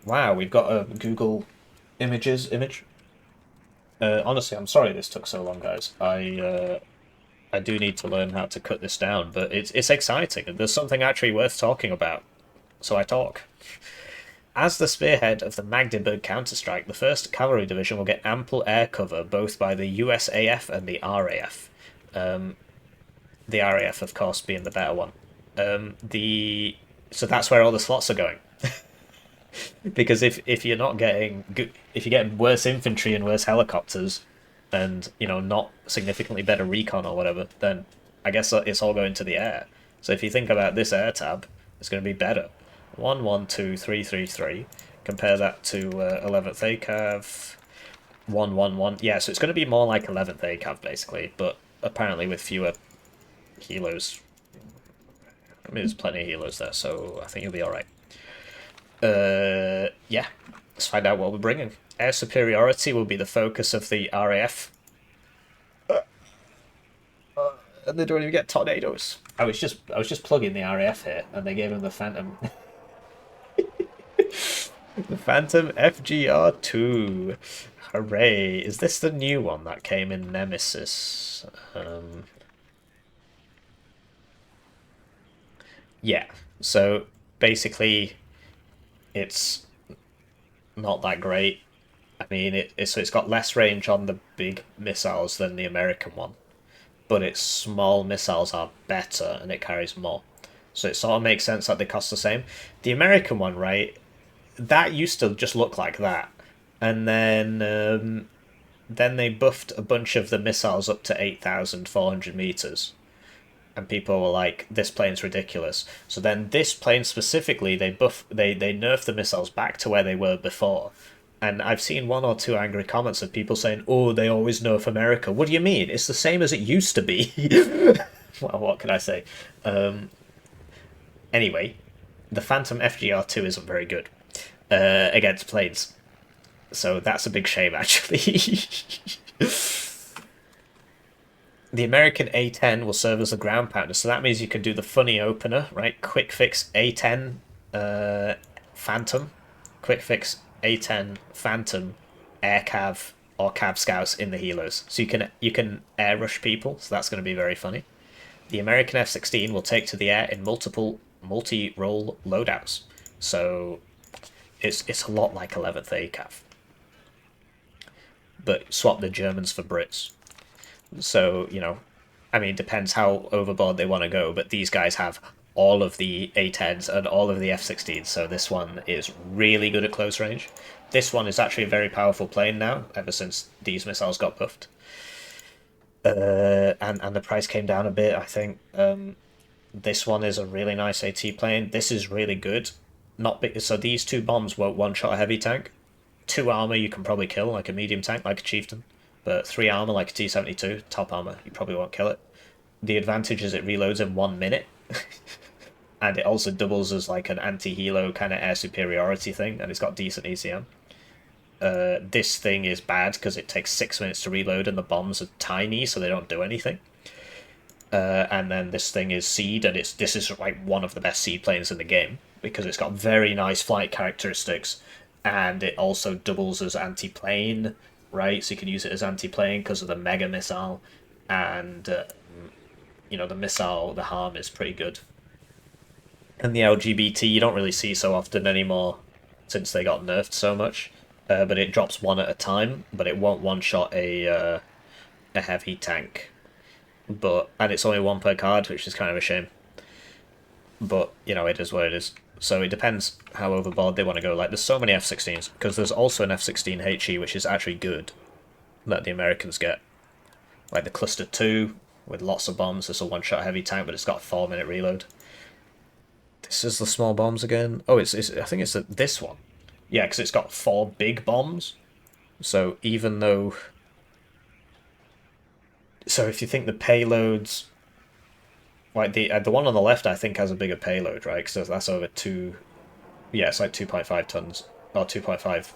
Wow, we've got a Google image. Honestly, I'm sorry this took so long, guys. I do need to learn how to cut this down, but it's exciting, and there's something actually worth talking about. So I talk. As the spearhead of the Magdeburg counterstrike, the 1st Cavalry Division will get ample air cover both by the USAF and the RAF. The RAF, of course, being the better one. So that's where all the slots are going. Because if you're not getting if you're getting worse infantry and worse helicopters, and not significantly better recon or whatever, then I guess it's all going to the air. So if you think about this air tab, it's going to be better. 1, 1, 2, 3, 3, 3. Compare that to 11th ACAV. 1, 1, 1. Yeah, so it's going to be more like 11th ACAV basically, but apparently with fewer helos. I mean, there's plenty of helos there, so I think you'll be alright. Yeah, let's find out what we're bringing. Air superiority will be the focus of the RAF. And they don't even get tornadoes. I was just plugging the RAF here, and they gave him the Phantom. The Phantom FGR2. Hooray! Is this the new one that came in Nemesis? Yeah. So basically, it's not that great. I mean, it's got less range on the big missiles than the American one, but its small missiles are better and it carries more. So it sort of makes sense that they cost the same. The American one, right? that used to just look like that, and then they buffed a bunch of the missiles up to 8,400 meters, and people were like, "This plane's ridiculous." So then this plane specifically, they nerfed the missiles back to where they were before. And I've seen one or two angry comments of people saying, "Oh, they always nerf America." What do you mean? It's the same as it used to be. Well, what can I say? Anyway, the Phantom FGR-2 isn't very good against planes. So that's a big shame, actually. The American A10 will serve as a ground pounder, so that means you can do the funny opener, right? Quick fix A10 Phantom, quick fix A10 Phantom air cav or cav scouts in the helos. So you can air rush people, so that's going to be very funny. The American F-16 will take to the air in multi-role loadouts, so it's a lot like 11th ACAV, but swap the Germans for Brits. So, I mean, depends how overboard they want to go, but these guys have all of the A10s and all of the F-16s, so this one is really good at close range. This one is actually a very powerful plane now, ever since these missiles got buffed. And the price came down a bit, I think. This one is a really nice AT plane. This is really good. Not big, so these two bombs won't one-shot a heavy tank. 2 armor you can probably kill, like a medium tank, like a Chieftain. But 3 armor, like a T-72, top armor, you probably won't kill it. The advantage is it reloads in 1 minute. And it also doubles as like an anti-helo kind of air superiority thing, and it's got decent ECM. This thing is bad because it takes 6 minutes to reload and the bombs are tiny, so they don't do anything. And then this thing is seed, and this is like one of the best seed planes in the game because it's got very nice flight characteristics, and it also doubles as anti-plane, right? So you can use it as anti-plane because of the mega missile, and the missile, the harm is pretty good. And the LGBT you don't really see so often anymore since they got nerfed so much. But it drops one at a time, but it won't one-shot a heavy tank. And it's only one per card, which is kind of a shame. But, it is what it is. So it depends how overboard they want to go. Like, there's so many F-16s, because there's also an F-16 HE, which is actually good, that the Americans get. Like the Cluster 2, with lots of bombs. It's a one-shot heavy tank, but it's got a 4-minute reload. This is the small bombs again. Oh, I think it's this one. Yeah, because it's got 4 big bombs. So even though... So if you think the payloads... Like, the one on the left, I think, has a bigger payload, right? Because that's over 2... Yeah, it's like 2.5 tons. Or 2.5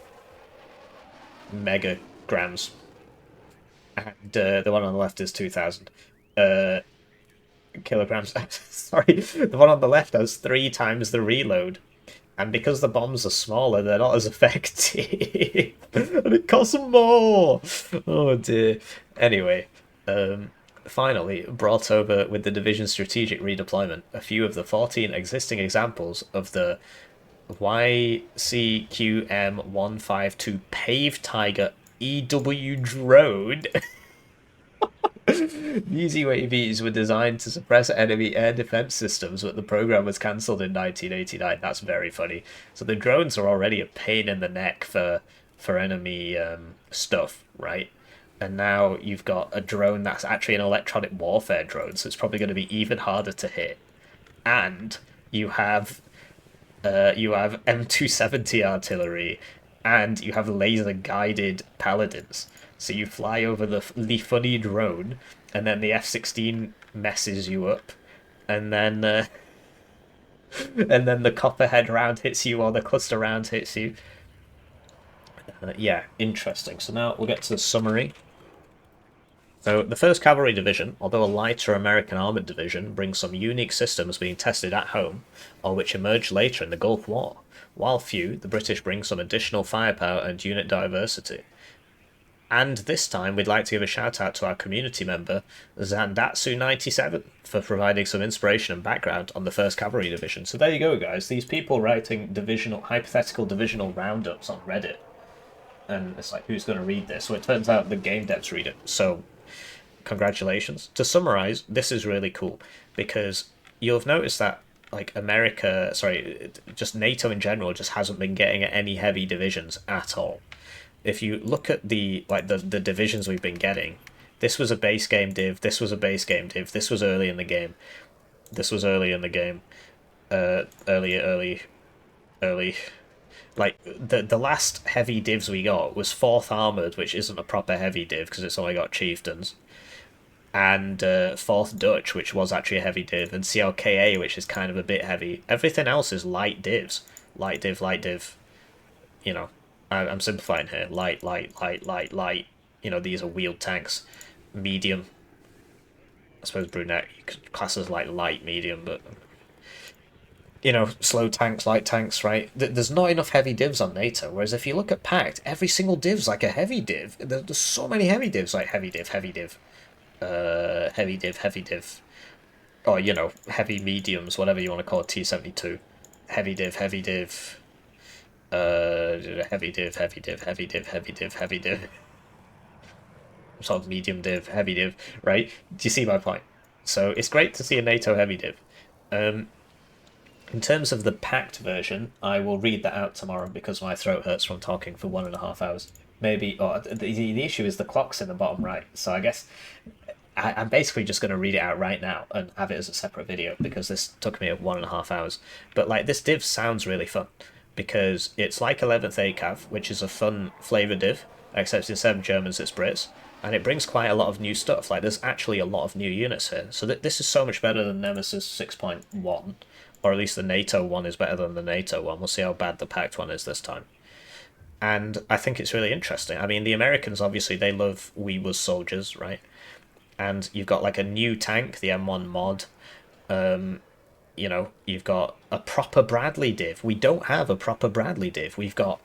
megagrams. And the one on the left is 2,000 kilograms. Sorry, the one on the left has 3 times the reload. And because the bombs are smaller, they're not as effective. And it costs more! Oh dear. Anyway, finally, brought over with the Division Strategic Redeployment, a few of the 14 existing examples of the YCQM152 Pave Tiger EW drone. These UAVs were designed to suppress enemy air defense systems, but the program was cancelled in 1989. That's very funny. So the drones are already a pain in the neck for enemy stuff, right? And now you've got a drone that's actually an electronic warfare drone, so it's probably going to be even harder to hit. And you have M270 artillery, and you have laser-guided paladins. So you fly over the funny drone, and then the F-16 messes you up, and then the copperhead round hits you, or the cluster round hits you. Yeah, interesting. So now we'll get to the summary. So the 1st Cavalry Division, although a lighter American Armoured Division, brings some unique systems being tested at home, or which emerged later in the Gulf War. While few, the British bring some additional firepower and unit diversity. And this time, we'd like to give a shout out to our community member, Zandatsu97, for providing some inspiration and background on the 1st Cavalry Division. So there you go, guys. These people writing hypothetical divisional roundups on Reddit. And it's like, who's going to read this? Well, it turns out the game devs read it. So, congratulations. To summarise, this is really cool, because you'll have noticed that like America, sorry, just NATO in general just hasn't been getting any heavy divisions at all. If you look at the divisions we've been getting, this was a base game div, this was a base game div, this was early in the game, this was early in the game, early. Like the last heavy divs we got was fourth armored, which isn't a proper heavy div because it's only got chieftains, and fourth Dutch, which was actually a heavy div, and CLKA, which is kind of a bit heavy. Everything else is light divs, light div, light div. You know, I'm simplifying here. Light, light, light, light, light. You know, these are wheeled tanks. Medium. I suppose brunette you could class as like light, medium, but you know, slow tanks, light tanks, right? There's not enough heavy divs on NATO. Whereas if you look at Pact, every single div's like a heavy div. There's so many heavy divs, like heavy div, heavy div, heavy div, heavy div, or you know, heavy mediums, whatever you want to call it, T72, heavy div, heavy div, heavy div, heavy div, heavy div, heavy div, heavy div, sort of medium div, heavy div, right? Do you see my point? So it's great to see a NATO heavy div. In terms of the packed version, I will read that out tomorrow because my throat hurts from talking for 1.5 hours. Maybe, or the issue is the clock's in the bottom right, so I guess I'm basically just going to read it out right now and have it as a separate video because this took me 1.5 hours. But like this div sounds really fun because it's like 11th ACAV, which is a fun flavour div, except instead of Germans it's Brits, and it brings quite a lot of new stuff. Like there's actually a lot of new units here, so this is so much better than Nemesis 6.1, or at least the NATO one is better than the NATO one. We'll see how bad the Pact one is this time. And I think it's really interesting. I mean, the Americans obviously they love Wuz Soldiers, right? And you've got like a new tank, the M1 mod. You know, you've got a proper Bradley div. We don't have a proper Bradley div. We've got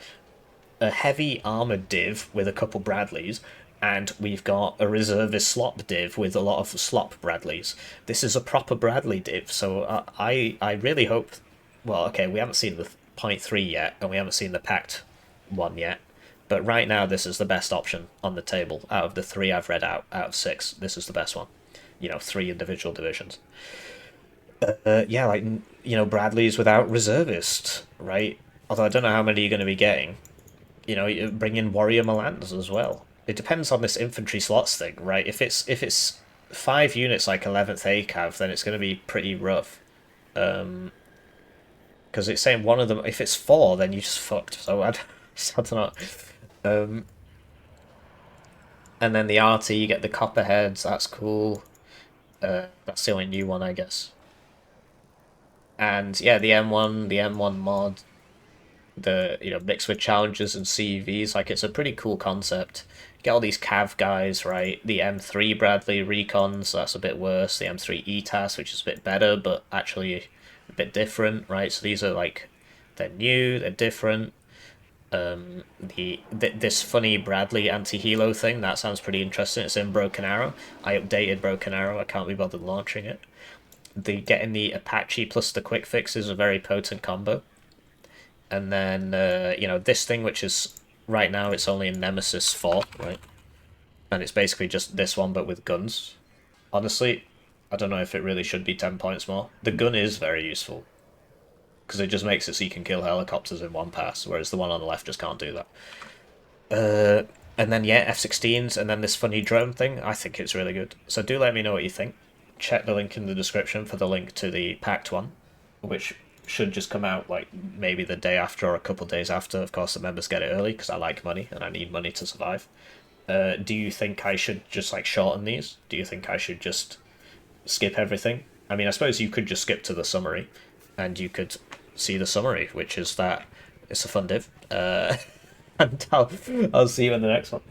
a heavy armored div with a couple Bradleys, and we've got a reservist slop div with a lot of slop Bradleys. This is a proper Bradley div, so I really hope. Well, okay, we haven't seen the .3 yet, and we haven't seen the Pact one yet, but right now this is the best option on the table out of the three I've read out of six. This is the best one. You know, 3 individual divisions. Yeah, like you know, Bradley's without reservist, right? Although I don't know how many you're going to be getting. You know, you bring in Warrior Milans as well. It depends on this infantry slots thing, right? If it's 5 units like 11th ACAV, then it's going to be pretty rough. Because it's saying one of them. If it's 4, then you just fucked. So I don't know. And then the RT, you get the Copperheads. That's cool. That's the only new one, I guess. And yeah, the M1 mod, the mixed with challenges and CVs, like it's a pretty cool concept. You get all these cav guys, right? The M3 Bradley Recons, so that's a bit worse. The M3 ETAS, which is a bit better, but actually a bit different, right? So these are like they're new, they're different. This funny Bradley anti-helo thing, that sounds pretty interesting. It's in Broken Arrow. I updated Broken Arrow. I can't be bothered launching it. Getting the Apache plus the quick fix is a very potent combo. And then this thing, which is right now it's only in Nemesis 4, right? And it's basically just this one but with guns. Honestly, I don't know if it really should be 10 points more. The gun is very useful because it just makes it so you can kill helicopters in one pass, whereas the one on the left just can't do that. And then yeah, F-16s, and then this funny drone thing. I think it's really good. So do let me know what you think. Check the link in the description for the link to the Pact one, which should just come out like maybe the day after or a couple of days after. Of course, the members get it early because I like money and I need money to survive. Do you think I should just like shorten these? Do you think I should just skip everything? I mean, I suppose you could just skip to the summary, and you could see the summary, which is that it's a fun div. And I'll see you in the next one.